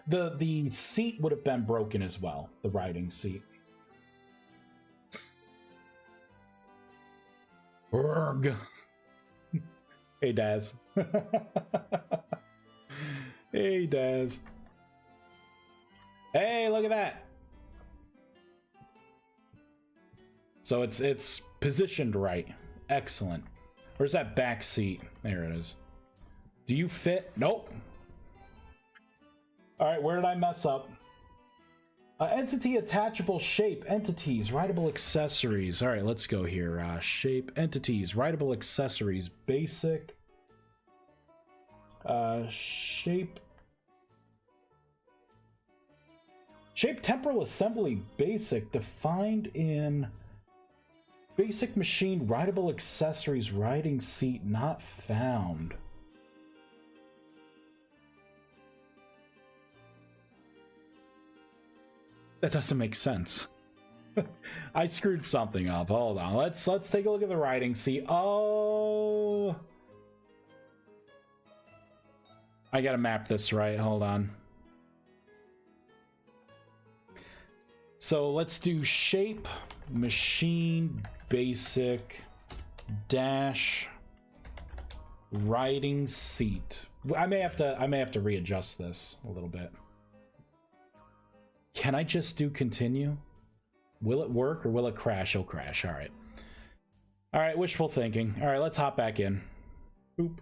S1: The seat would have been broken as well. The riding seat. Urgh. Hey, Daz. Hey, Daz. Hey, look at that. So it's positioned right. Excellent. Where's that back seat? There it is. Do you fit? Nope. All right, where did I mess up? Entity attachable shape. Entities. Writable accessories. All right, let's go here. Shape. Entities. Writable accessories. Basic. Shape. Shape temporal assembly. Basic. Defined in basic machine. Writable accessories. Riding seat not found. That doesn't make sense. I screwed something up. Hold on. Let's take a look at the riding seat. Oh, I gotta map this right. Hold on. So let's do shape, machine, basic, dash, riding seat. I may have to readjust this a little bit. Can I just do continue? Will it work or will it crash? It'll crash. All right. All right, wishful thinking. All right, let's hop back in. Boop.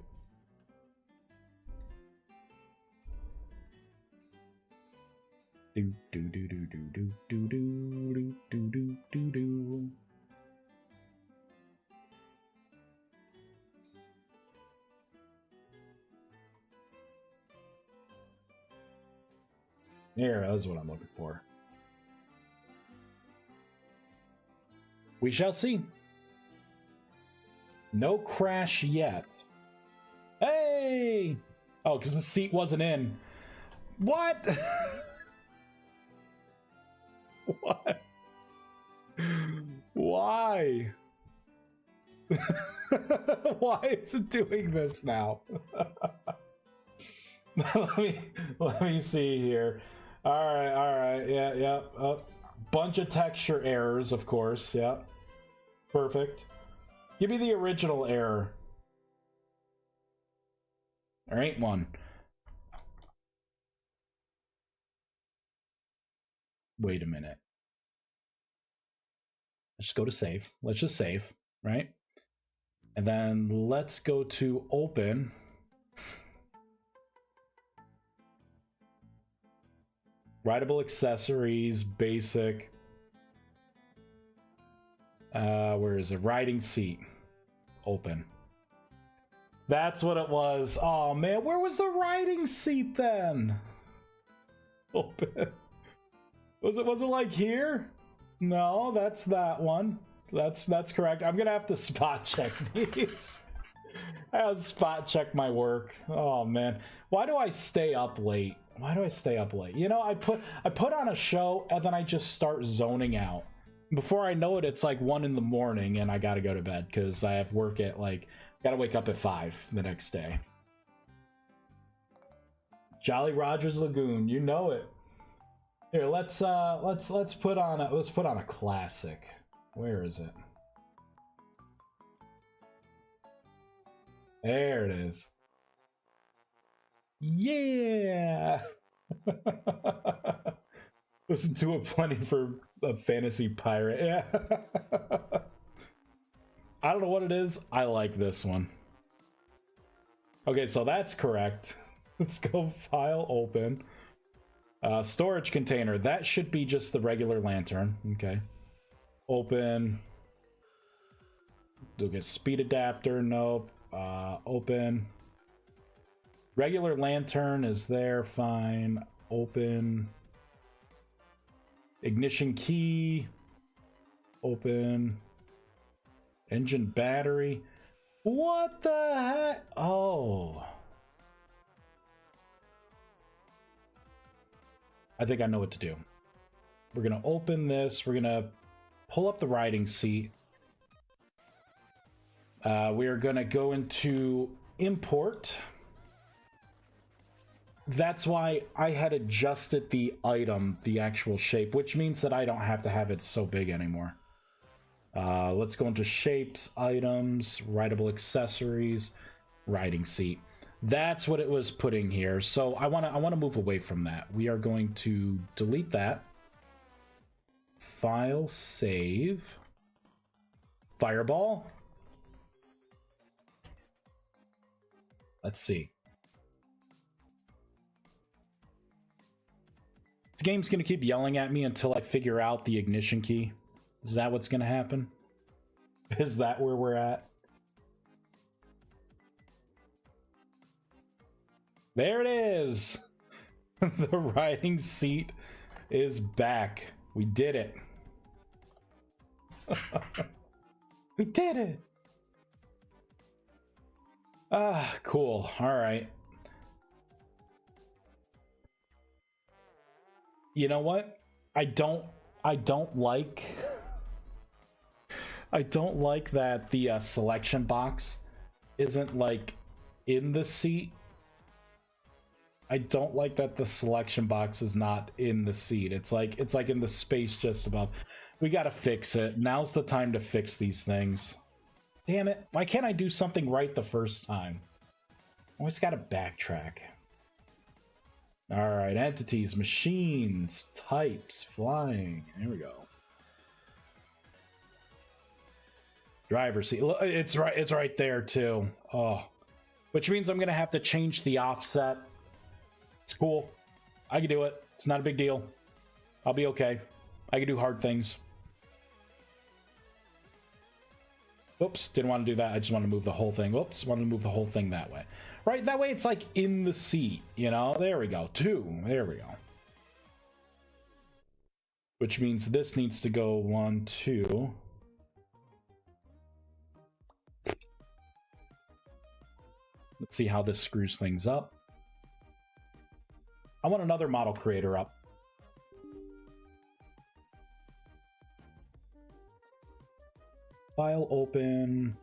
S1: Do do do do do do do do do do do do. There, that's what I'm looking for. We shall see. No crash yet. Hey! Oh, because the seat wasn't in. What? What? Why? Why is it doing this now? let me see here. All right, yeah. Bunch of texture errors, of course. Yeah, perfect. Give me the original error. There ain't one. Wait a minute. Let's just go to save. Let's just save, right? And then let's go to open. Writable accessories, basic. Where is it? Riding seat. Open. That's what it was. Oh man, where was the riding seat then? Open. Was it like here? No, that's that one. That's correct. I'm gonna have to spot check these. I have to spot check my work. Oh man, why do I stay up late? Why do I stay up late? You know, I put on a show and then I just start zoning out. Before I know it, it's like 1 in the morning and I gotta go to bed because I have work at like gotta wake up at 5 the next day. Jolly Rogers Lagoon, you know it. Here, let's put on a classic. Where is it? There it is. Yeah. Listen to it plenty for a fantasy pirate. Yeah. I don't know what it is. I like this one. Okay, so that's correct. Let's go file open. Storage container. That should be just the regular lantern. Okay. Open. Look at speed adapter. Nope. Open. Regular lantern is there. Fine. Open. Ignition key. Open. Engine battery. What the heck? Oh. I think I know what to do. We're going to open this. We're going to pull up the riding seat. We are going to go into import. That's why I had adjusted the item, the actual shape, which means that I don't have to have it so big anymore. Let's go into shapes, items, rideable accessories, riding seat. That's what it was putting here. So I want to move away from that. We are going to delete that. File, save. Fireball. Let's see. This game's going to keep yelling at me until I figure out the ignition key. Is that what's going to happen? Is that where we're at? There it is! The riding seat is back. We did it. We did it! Ah, cool. Alright. You know what? I don't like... I don't like that the selection box isn't, like, in the seat. I don't like that the selection box is not in the seat. It's like in the space just above. We gotta fix it. Now's the time to fix these things. Damn it. Why can't I do something right the first time? Always gotta backtrack. Alright, entities, machines, types, flying. Here we go. Driver seat. It's right there too. Oh. Which means I'm gonna have to change the offset. It's cool. I can do it. It's not a big deal. I'll be okay. I can do hard things. Oops, didn't want to do that. I just want to move the whole thing. Oops, wanted to move the whole thing that way. Right, that way it's like in the seat, you know? There we go. 2. There we go. Which means this needs to go 1, 2. Let's see how this screws things up. I want another model creator up. File open.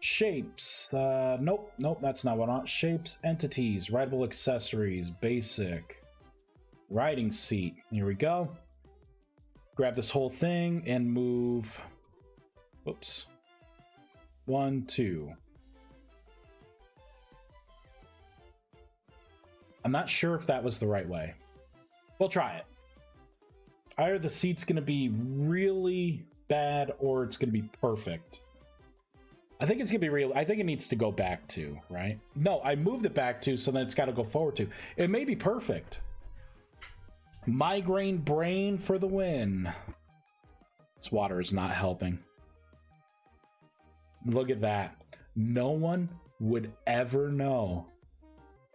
S1: Shapes. Nope, that's not what I want. Shapes, entities, rideable accessories, basic. Riding seat. Here we go. Grab this whole thing and move. Whoops. 1, 2. I'm not sure if that was the right way. We'll try it. Either the seat's going to be really bad or it's going to be perfect. I think it's going to be real. I think it needs to go back to, right? No, I moved it back to, so then it's got to go forward to. It may be perfect. Migraine brain for the win. This water is not helping. Look at that. No one would ever know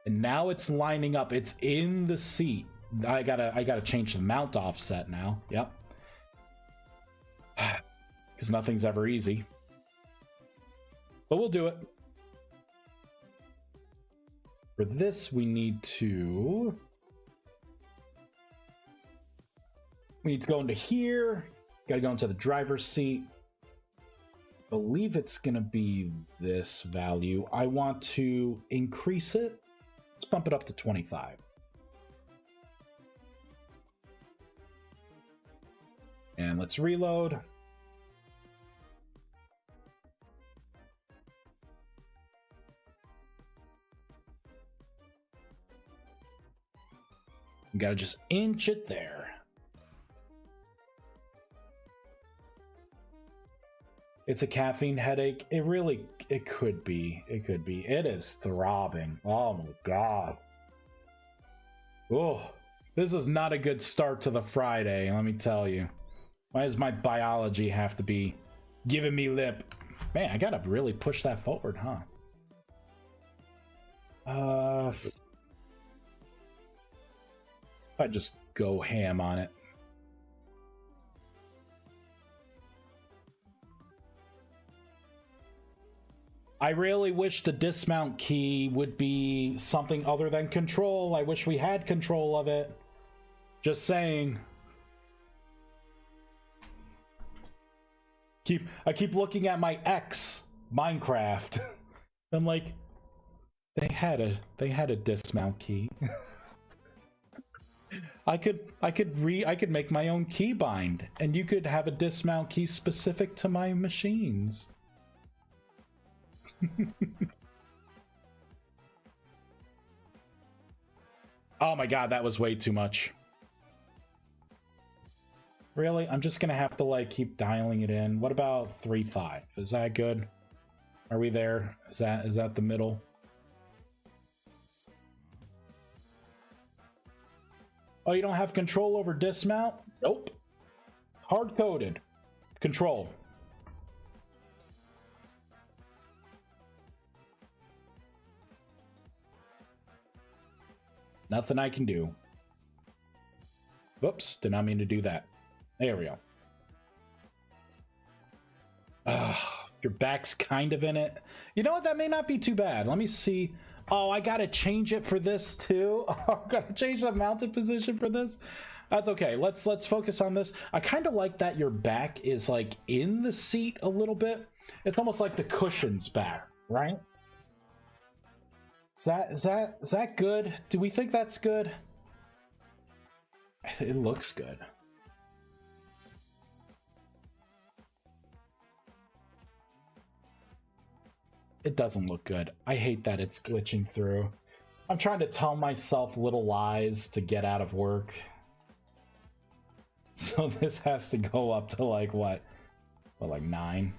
S1: And now it's lining up. It's in the seat. I gotta change the mount offset now. Yep. Because nothing's ever easy. But we'll do it. For this, we need to go into here. Gotta go into the driver's seat. I believe it's gonna be this value. I want to increase it. Let's bump it up to 25. And let's reload. You gotta just inch it there. It's a caffeine headache. It could be. It could be. It is throbbing. Oh my god. Oh, this is not a good start to the Friday, let me tell you. Why does my biology have to be giving me lip? Man, I gotta really push that forward, huh? I just go ham on it. I really wish the dismount key would be something other than control. I wish we had control of it. Just saying. I keep looking at my ex Minecraft. I'm like, they had a dismount key. I could make my own keybind, and you could have a dismount key specific to my machines. Oh my god, that was way too much. Really? I'm just gonna have to like keep dialing it in. What about 3.5? Is that good? Are we there? Is that the middle? Oh, you don't have control over dismount? Nope. Hard-coded. Control. Nothing I can do. Whoops, did not mean to do that. There we go. Your back's kind of in it. You know what? That may not be too bad. Let me see. Oh, I gotta change it for this too. Oh, I gotta change the mounted position for this. That's okay. Let's focus on this. I kind of like that your back is like in the seat a little bit. It's almost like the cushion's back, right? Is that good? Do we think that's good? It looks good. It doesn't look good. I hate that it's glitching through. I'm trying to tell myself little lies to get out of work. So this has to go up to like what? Well, like 9?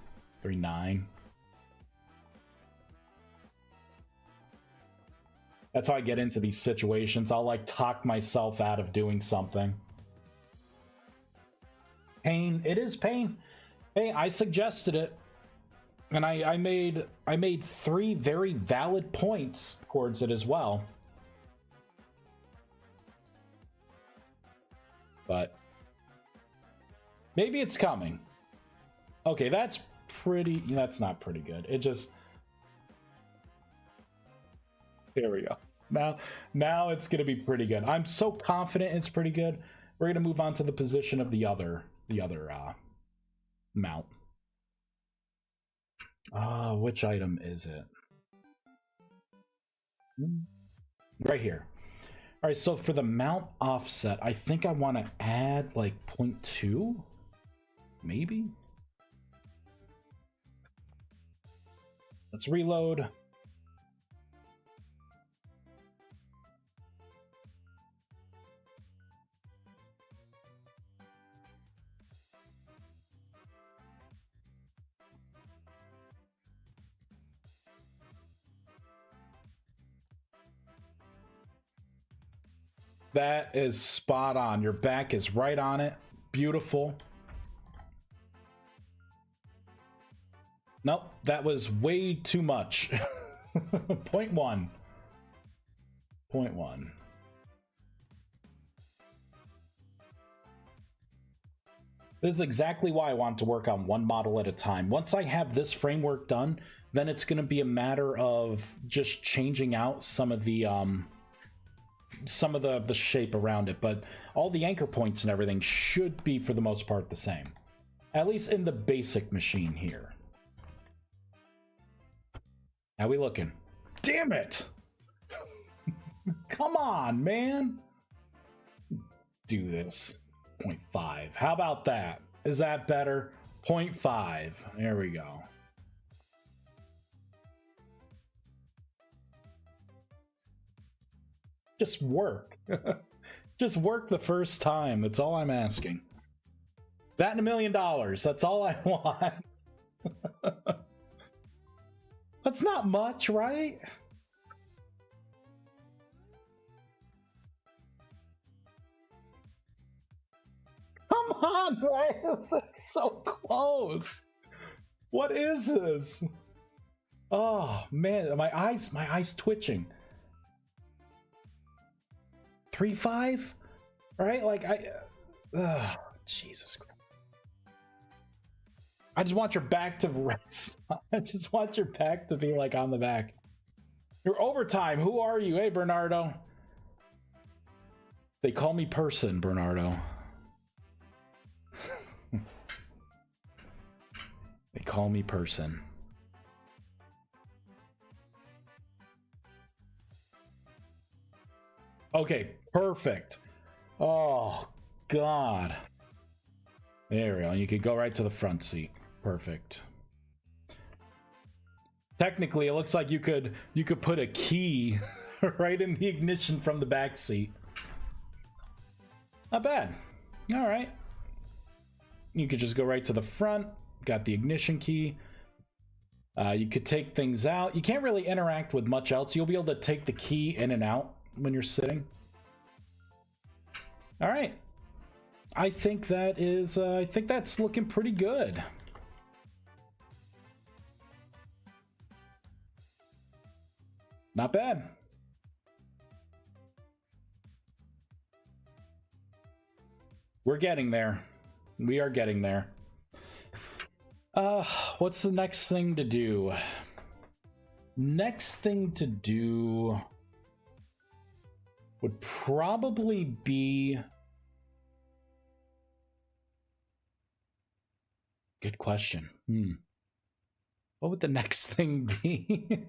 S1: 3.9? That's how I get into these situations. I'll like talk myself out of doing something. Pain. It is pain. Hey, I suggested it. And I made 3 very valid points towards it as well. But maybe it's coming. Okay, that's not pretty good. It just, there we go. Now it's gonna be pretty good. I'm so confident it's pretty good. We're gonna move on to the position of the other mount. Which item is it? Right here. All right, so for the mount offset, I think I want to add like 0.2, maybe. Let's reload. That is spot on. Your back is right on it. Beautiful. Nope, that was way too much. 0.1. 0.1. This is exactly why I want to work on one model at a time. Once I have this framework done, then it's going to be a matter of just changing out some of the shape around it. But all the anchor points and everything should be, for the most part, the same. At least in the basic machine here. How we looking? Damn it! Come on, man! Do this. 0.5. How about that? Is that better? 0.5. There we go. Just work. Just work the first time. That's all I'm asking. That and $1 million. That's all I want. That's not much, right? Come on, man. This is so close. What is this? Oh, man. My eyes twitching. 3.5? Right? Like, Jesus Christ. I just want your back to rest. I just want your back to be, like, on the back. You're overtime. Who are you? Hey, Bernardo. They call me person, Bernardo. They call me person. Okay, perfect. Oh, God. There we go. You could go right to the front seat. Perfect. Technically, it looks like you could put a key right in the ignition from the back seat. Not bad. All right. You could just go right to the front. Got the ignition key. You could take things out. You can't really interact with much else. You'll be able to take the key in and out when you're sitting. All right. I think that is, I think that's looking pretty good. Not bad. We're getting there. We are getting there. What's the next thing to do? Next thing to do would probably be... Good question. What would the next thing be?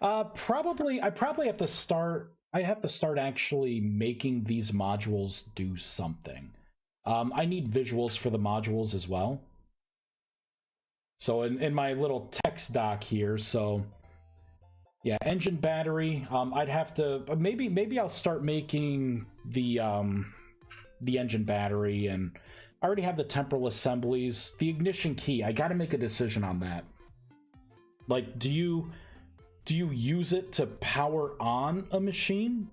S1: I probably have to start... I have to start actually making these modules do something. I need visuals for the modules as well. So in my little text doc here, so yeah, engine battery. I'd have to maybe I'll start making the engine battery, and I already have the temporal assemblies. The ignition key, I got to make a decision on that. Like, do you use it to power on a machine?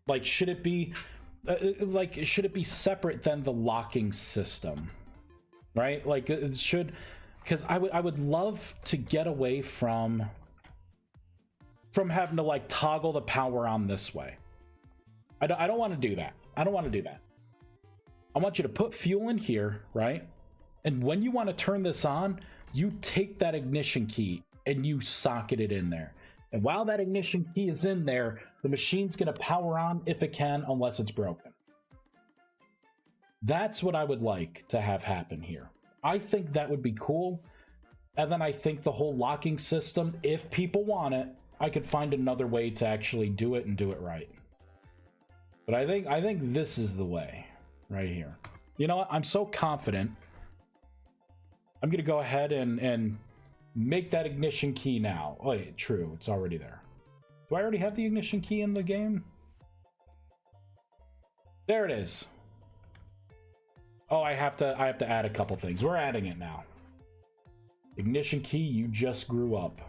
S1: Like, should it be should it be separate than the locking system? Right? Like, it should, because I would love to get away from having to like toggle the power on this way. I don't want to do that. I don't want to do that. I want you to put fuel in here, right? And when you want to turn this on, you take that ignition key and you socket it in there. And while that ignition key is in there, the machine's going to power on if it can, unless it's broken. That's what I would like to have happen here. I think that would be cool. And then I think the whole locking system, if people want it, I could find another way to actually do it and do it right. But I think this is the way right here. You know what? I'm so confident. I'm going to go ahead and make that ignition key now. Oh, yeah, true. It's already there. Do I already have the ignition key in the game? There it is. Oh, I have to add a couple things. We're adding it now. Ignition key, you just grew up.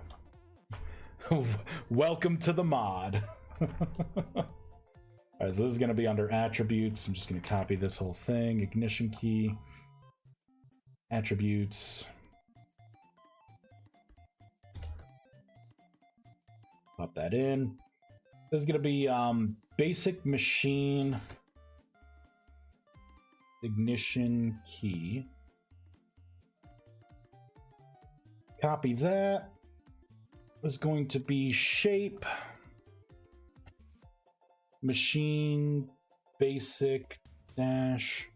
S1: Welcome to the mod. All right, so this is going to be under attributes. I'm just going to copy this whole thing. Ignition key. Attributes. Pop that in. This is going to be basic machine ignition key. Copy that. This is going to be shape machine basic dash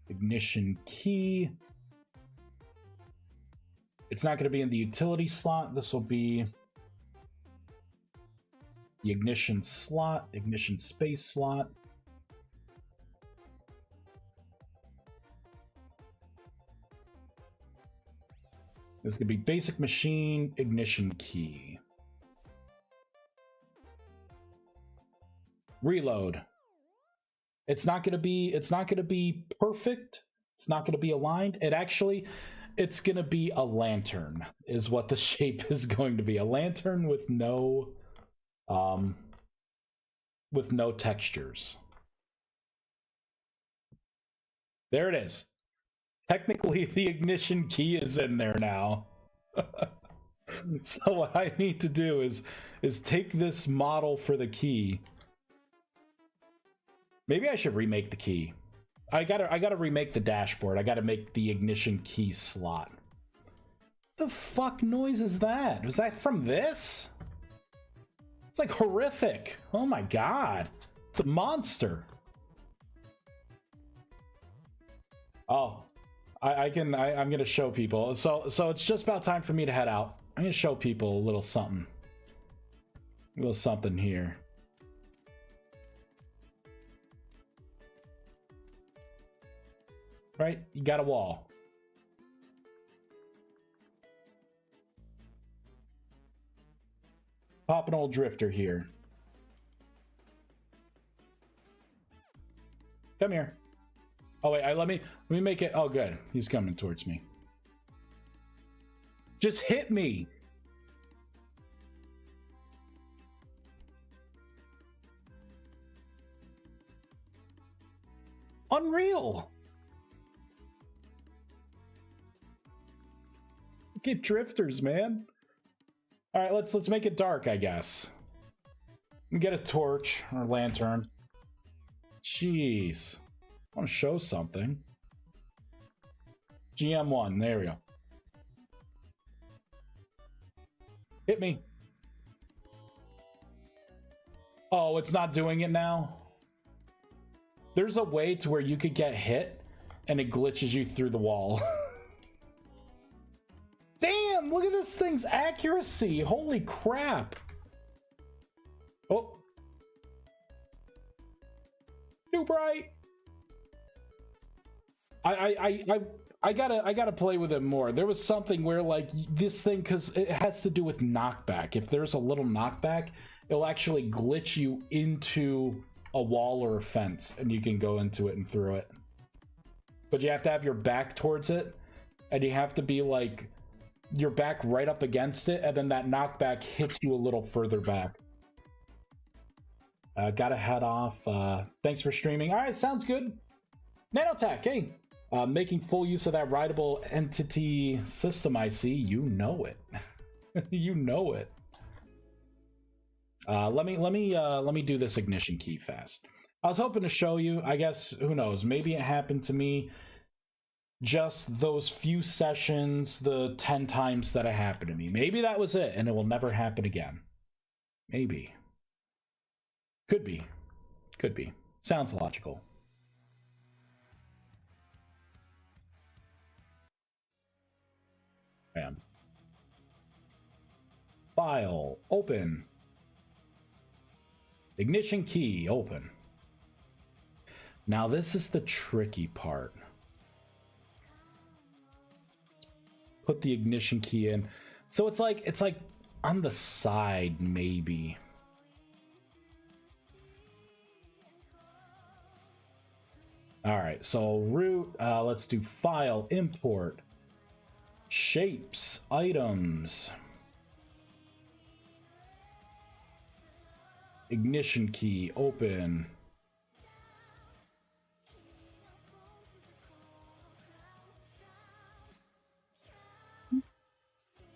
S1: ignition key. It's not going to be in the utility slot. This will be the ignition slot, ignition space slot. This is going to be basic machine ignition key. Reload. It's not going to be perfect. It's not going to be aligned. It's going to be a lantern is what the shape is going to be. A lantern with no textures. There it is. Technically, the ignition key is in there now. So what I need to do is take this model for the key. Maybe I should remake the key. I gotta remake the dashboard. I gotta make the ignition key slot. The fuck noise is that? Was that from this? It's like horrific. Oh my god. It's a monster. Oh. I'm gonna show people. So it's just about time for me to head out. I'm gonna show people a little something. A little something here. Right? You got a wall. Pop an old drifter here. Come here. Oh wait, let me make it. Oh good, he's coming towards me. Just hit me. Unreal. Get drifters, man. All right, let's make it dark, I guess. Get a torch or lantern. Jeez. I want to show something. GM1, there we go. Hit me. Oh, it's not doing it now? There's a way to where you could get hit and it glitches you through the wall. Damn, look at this thing's accuracy. Holy crap. Oh. Too bright. I gotta play with it more. There was something where like this thing, because it has to do with knockback. If there's a little knockback, it'll actually glitch you into a wall or a fence, and you can go into it and through it. But you have to have your back towards it, and you have to be like your back right up against it, and then that knockback hits you a little further back. Gotta head off. Thanks for streaming. All right, sounds good. Nanotech, hey. Making full use of that writable entity system, I see. You know it. You know it. Let me do this ignition key fast. I was hoping to show you. I guess, who knows? Maybe it happened to me just those few sessions, the 10 times that it happened to me. Maybe that was it, and it will never happen again. Maybe. Could be. Could be. Sounds logical. Bam. File. Open. Ignition key. Open. Now this is the tricky part. Put the ignition key in. So it's like on the side, maybe. All right, so root, let's do file, import, shapes, items, ignition key, open.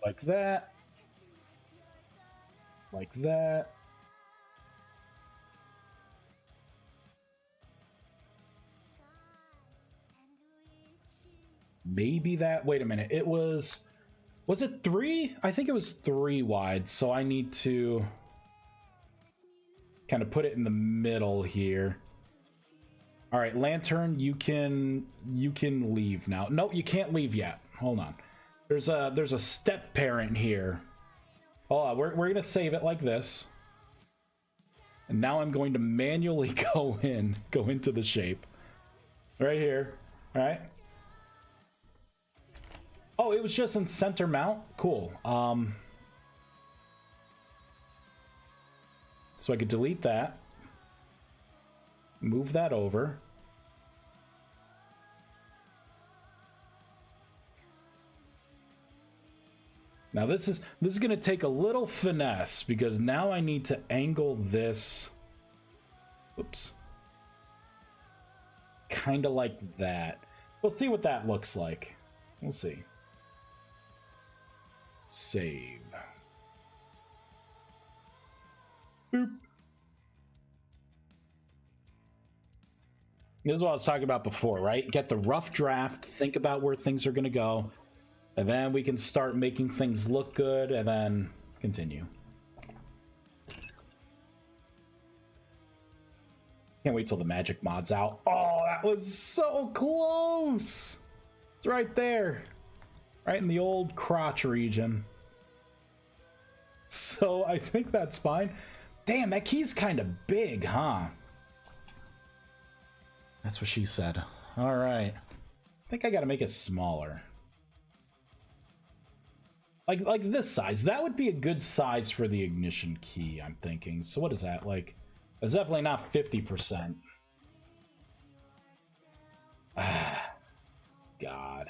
S1: Like that. like that. Maybe that. Wait a minute. It was it 3? I think it was 3 wide. So I need to kind of put it in the middle here. All right, Lantern, you can leave now. No, you can't leave yet. Hold on. There's a step parent here. Hold on. We're gonna save it like this. And now I'm going to manually go into the shape. Right here. All right. Oh, it was just in center mount? Cool. So I could delete that. Move that over. Now this is going to take a little finesse because now I need to angle this. Oops. Kind of like that. We'll see what that looks like. We'll see. Save. Boop. This is what I was talking about before, right? Get the rough draft, think about where things are going to go, and then we can start making things look good, and then continue. Can't wait till the magic mod's out. Oh, that was so close! It's right there. Right in the old crotch region. So I think that's fine. Damn, that key's kind of big, huh? That's what she said. All right. I think I got to make it smaller. Like this size. That would be a good size for the ignition key, I'm thinking. So what is that? Like, it's definitely not 50%. Ah, God.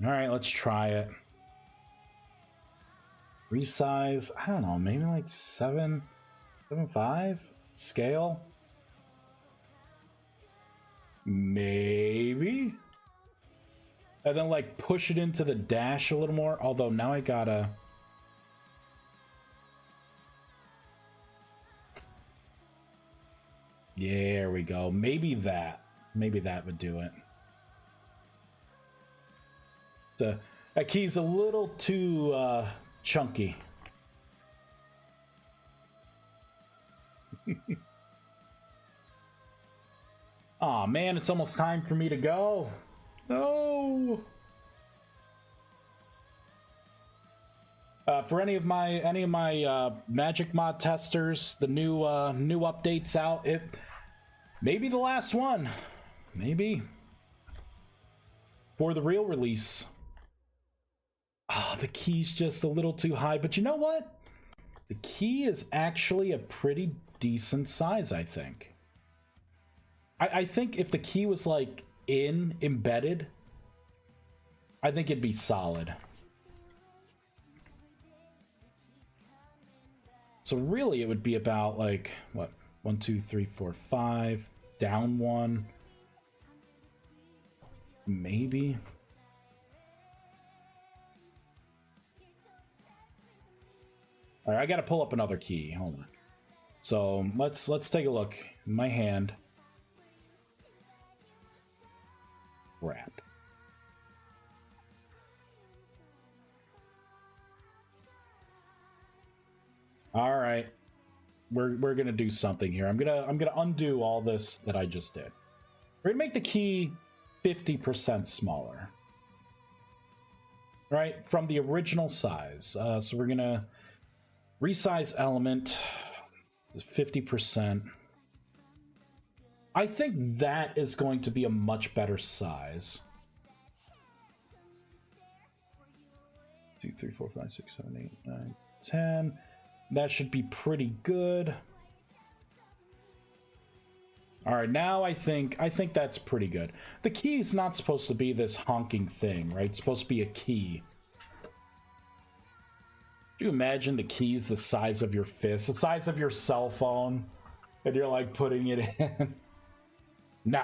S1: All right, let's try it. Resize. I don't know. Maybe like 7.5 scale. Maybe. And then like push it into the dash a little more. Although now I gotta. Yeah, there we go. Maybe that. Maybe that would do it. That key's a little too chunky. Aw, man, it's almost time for me to go. No. For any of my Magic Mod testers, the new updates out. It may be the last one. Maybe. For the real release. Oh, the key's just a little too high. But you know what? The key is actually a pretty decent size, I think. I think if the key was like embedded, I think it'd be solid. So really it would be about like, what? 1, 2, 3, 4, 5, down 1. Maybe. All right, I got to pull up another key. Hold on. So let's take a look. In my hand. Crap. All right, we're gonna do something here. I'm gonna undo all this that I just did. We're gonna make the key 50% smaller. Right, from the original size. So we're gonna resize element 50%. I think that is going to be a much better size. 2, 3, 4, 5, 6, 7, 8, 9, 10. That should be pretty good. All right, now I think that's pretty good. The key is not supposed to be this honking thing, right? It's supposed to be a key. Do you imagine the key's the size of your fist, the size of your cell phone, and you're like putting it in? No.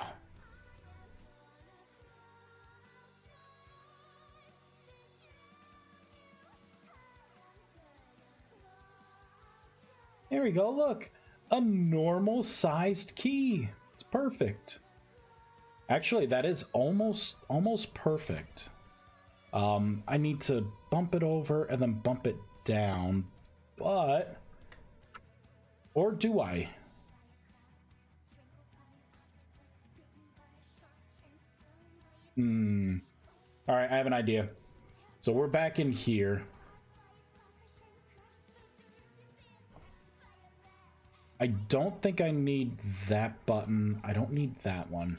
S1: There we go, look. A normal sized key. It's perfect. Actually, that is almost perfect. I need to bump it over and then bump it down, but... Or do I? Alright, I have an idea. So we're back in here. I don't think I need that button. I don't need that one.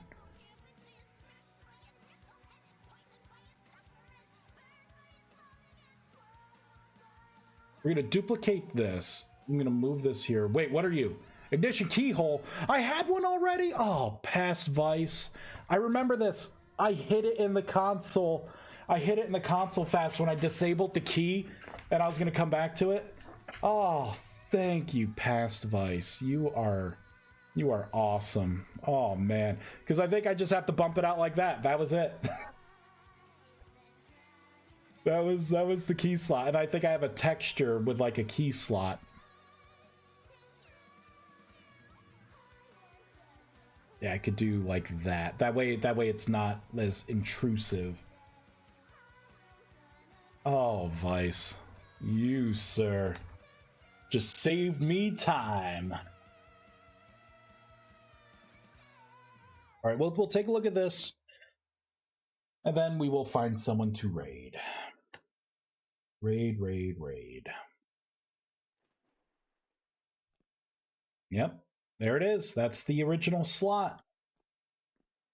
S1: We're going to duplicate this. I'm going to move this here. Wait, what are you? Ignition keyhole. I had one already? Oh, past Vice. I remember this. I hit it in the console. I hit it in the console fast when I disabled the key, and I was going to come back to it. Oh, thank you, past Vice. You are awesome. Oh, man. Because I think I just have to bump it out like that. That was it. That was the key slot, and I think I have a texture with like a key slot. Yeah, I could do like that. That way it's not as intrusive. Oh, Vice. You, sir. Just saved me time. Alright, we'll take a look at this. And then we will find someone to raid. Raid. Yep, there it is. That's the original slot.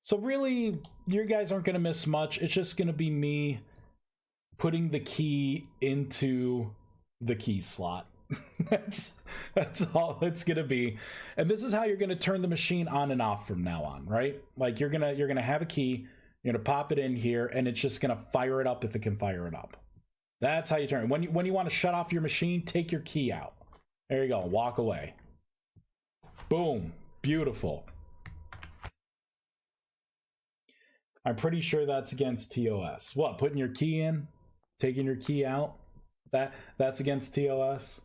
S1: So really, you guys aren't going to miss much. It's just going to be me putting the key into the key slot. that's all it's going to be. And this is how you're going to turn the machine on and off from now on, right? Like you're going to have a key, you're going to pop it in here, and it's just going to fire it up if it can fire it up. That's how you turn it. When you want to shut off your machine, take your key out. There you go. Walk away. Boom. Beautiful. I'm pretty sure that's against TOS. What? Putting your key in? Taking your key out? That's against TOS?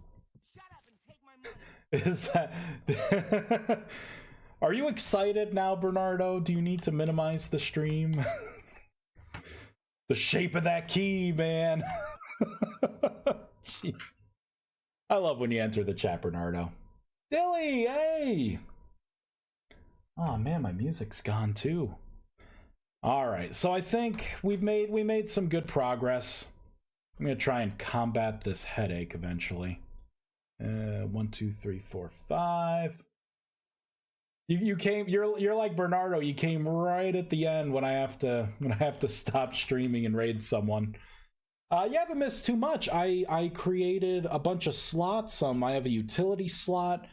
S2: Shut up and take my money.
S1: Is that... Are you excited now, Bernardo? Do you need to minimize the stream? The shape of that key, man. I love when you enter the chat, Bernardo. Dilly, hey! Oh man, my music's gone too. All right, so I think we made some good progress. I'm gonna try and combat this headache eventually. 1, 2, 3, 4, 5. You're like Bernardo. You came right at the end when I have to stop streaming and raid someone. You haven't missed too much. I created a bunch of slots. I have a utility slot.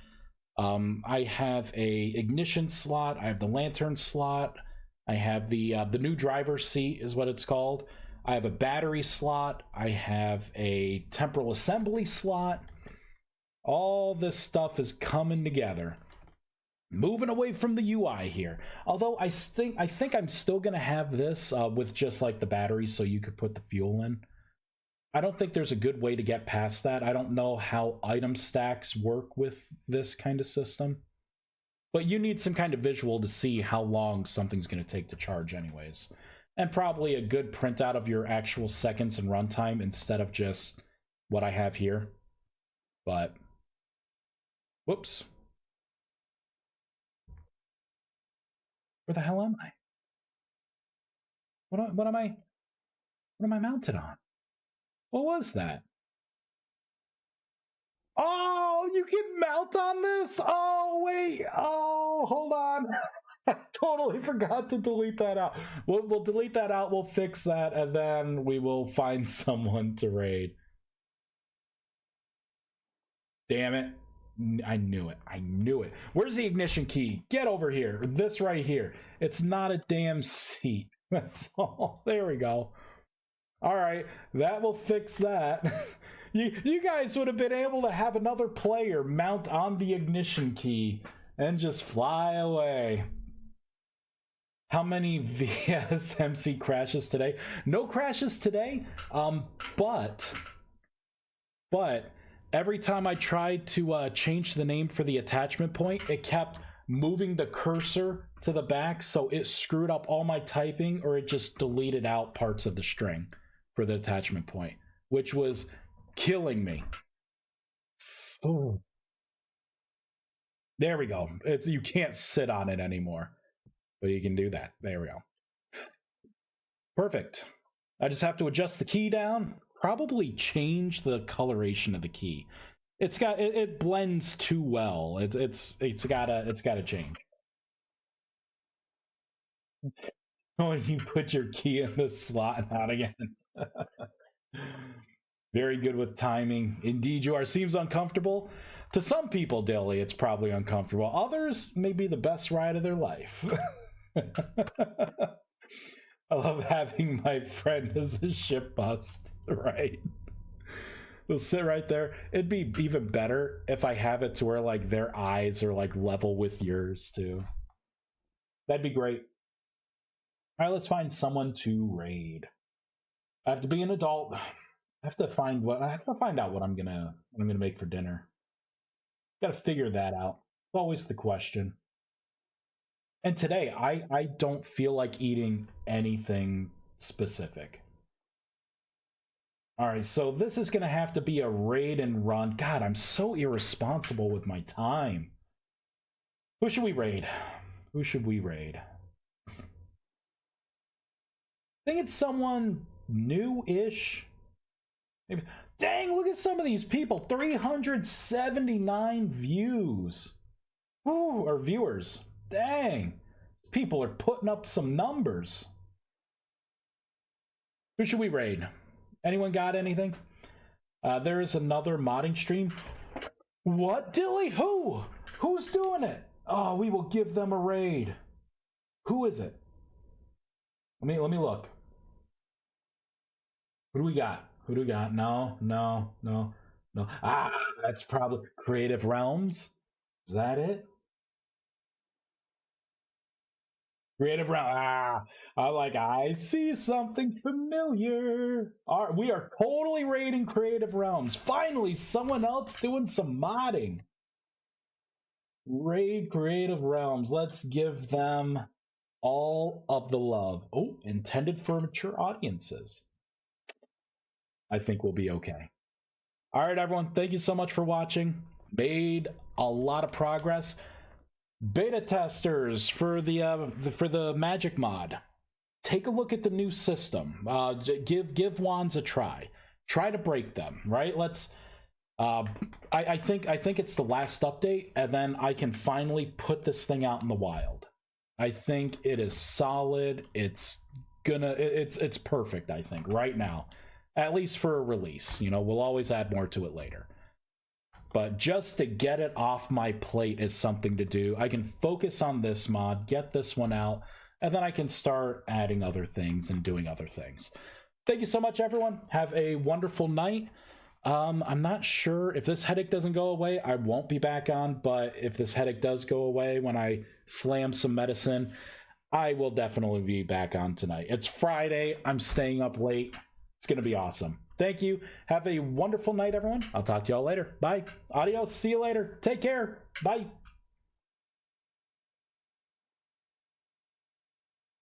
S1: I have a ignition slot. I have the lantern slot. I have the new driver's seat is what it's called. I have a battery slot. I have a temporal assembly slot. All this stuff is coming together. Moving away from the UI here. Although I think I'm still gonna have this with just like the battery, so you could put the fuel in. I don't think there's a good way to get past that. I don't know how item stacks work with this kind of system. But you need some kind of visual to see how long something's going to take to charge anyways. And probably a good printout of your actual seconds and runtime instead of just what I have here. But, whoops. Where the hell am I? What am I mounted on? What was that? Oh, you can mount on this? Oh, wait. Oh, hold on. I totally forgot to delete that out. We'll delete that out. We'll fix that, and then we will find someone to raid. Damn it. I knew it. I knew it. Where's the ignition key? Get over here. This right here. It's not a damn seat. That's all. There we go. All right. That will fix that. You guys would have been able to have another player mount on the ignition key and just fly away. How many VSMC crashes today? No crashes today, but every time I tried to change the name for the attachment point, it kept moving the cursor to the back, so it screwed up all my typing, or it just deleted out parts of the string for the attachment point, which was killing me. Oh, there we go. You can't sit on it anymore, but you can do that. There we go. Perfect. I just have to adjust the key down, probably change the coloration of the key. It blends too well. It's gotta change. Oh, you put your key in the slot and out again. Very good with timing. Indeed, you are. Seems uncomfortable. To some people, Dilly, it's probably uncomfortable. Others may be the best ride of their life. I love having my friend as a ship bust, right? They'll sit right there. It'd be even better if I have it to where like their eyes are like level with yours too. That'd be great. All right, let's find someone to raid. I have to be an adult. I have to find out what I'm gonna make for dinner. Got to figure that out. It's always the question. And today, I don't feel like eating anything specific. All right, so this is going to have to be a raid and run. God, I'm so irresponsible with my time. Who should we raid? Who should we raid? I think it's someone new-ish. Maybe. Dang, look at some of these people. 379 views. Ooh, or viewers. Dang. People are putting up some numbers. Who should we raid? Anyone got anything? There is another modding stream. What, Dilly? Who? Who's doing it? Oh, we will give them a raid. Who is it? Let me look. Who do we got? Who do we got? No. Ah, that's probably Creative Realms. Is that it? Creative Realms. I see something familiar. We are totally raiding Creative Realms. Finally, someone else doing some modding. Raid Creative Realms. Let's give them all of the love. Oh, intended for mature audiences. I think we'll be okay. All right, everyone. Thank you so much for watching. Made a lot of progress. Beta testers for the magic mod, take a look at the new system. Give wands a try. Try to break them. Right. Let's. I think it's the last update, and then I can finally put this thing out in the wild. I think it is solid. It's perfect. I think right now, at least for a release. You know, we'll always add more to it later. But just to get it off my plate is something to do. I can focus on this mod, get this one out, and then I can start adding other things and doing other things. Thank you so much, everyone. Have a wonderful night. I'm not sure if this headache doesn't go away, I won't be back on. But if this headache does go away when I slam some medicine, I will definitely be back on tonight. It's Friday. I'm staying up late. It's going to be awesome. Thank you. Have a wonderful night, everyone. I'll talk to y'all later. Bye. Adios. See you later. Take care. Bye.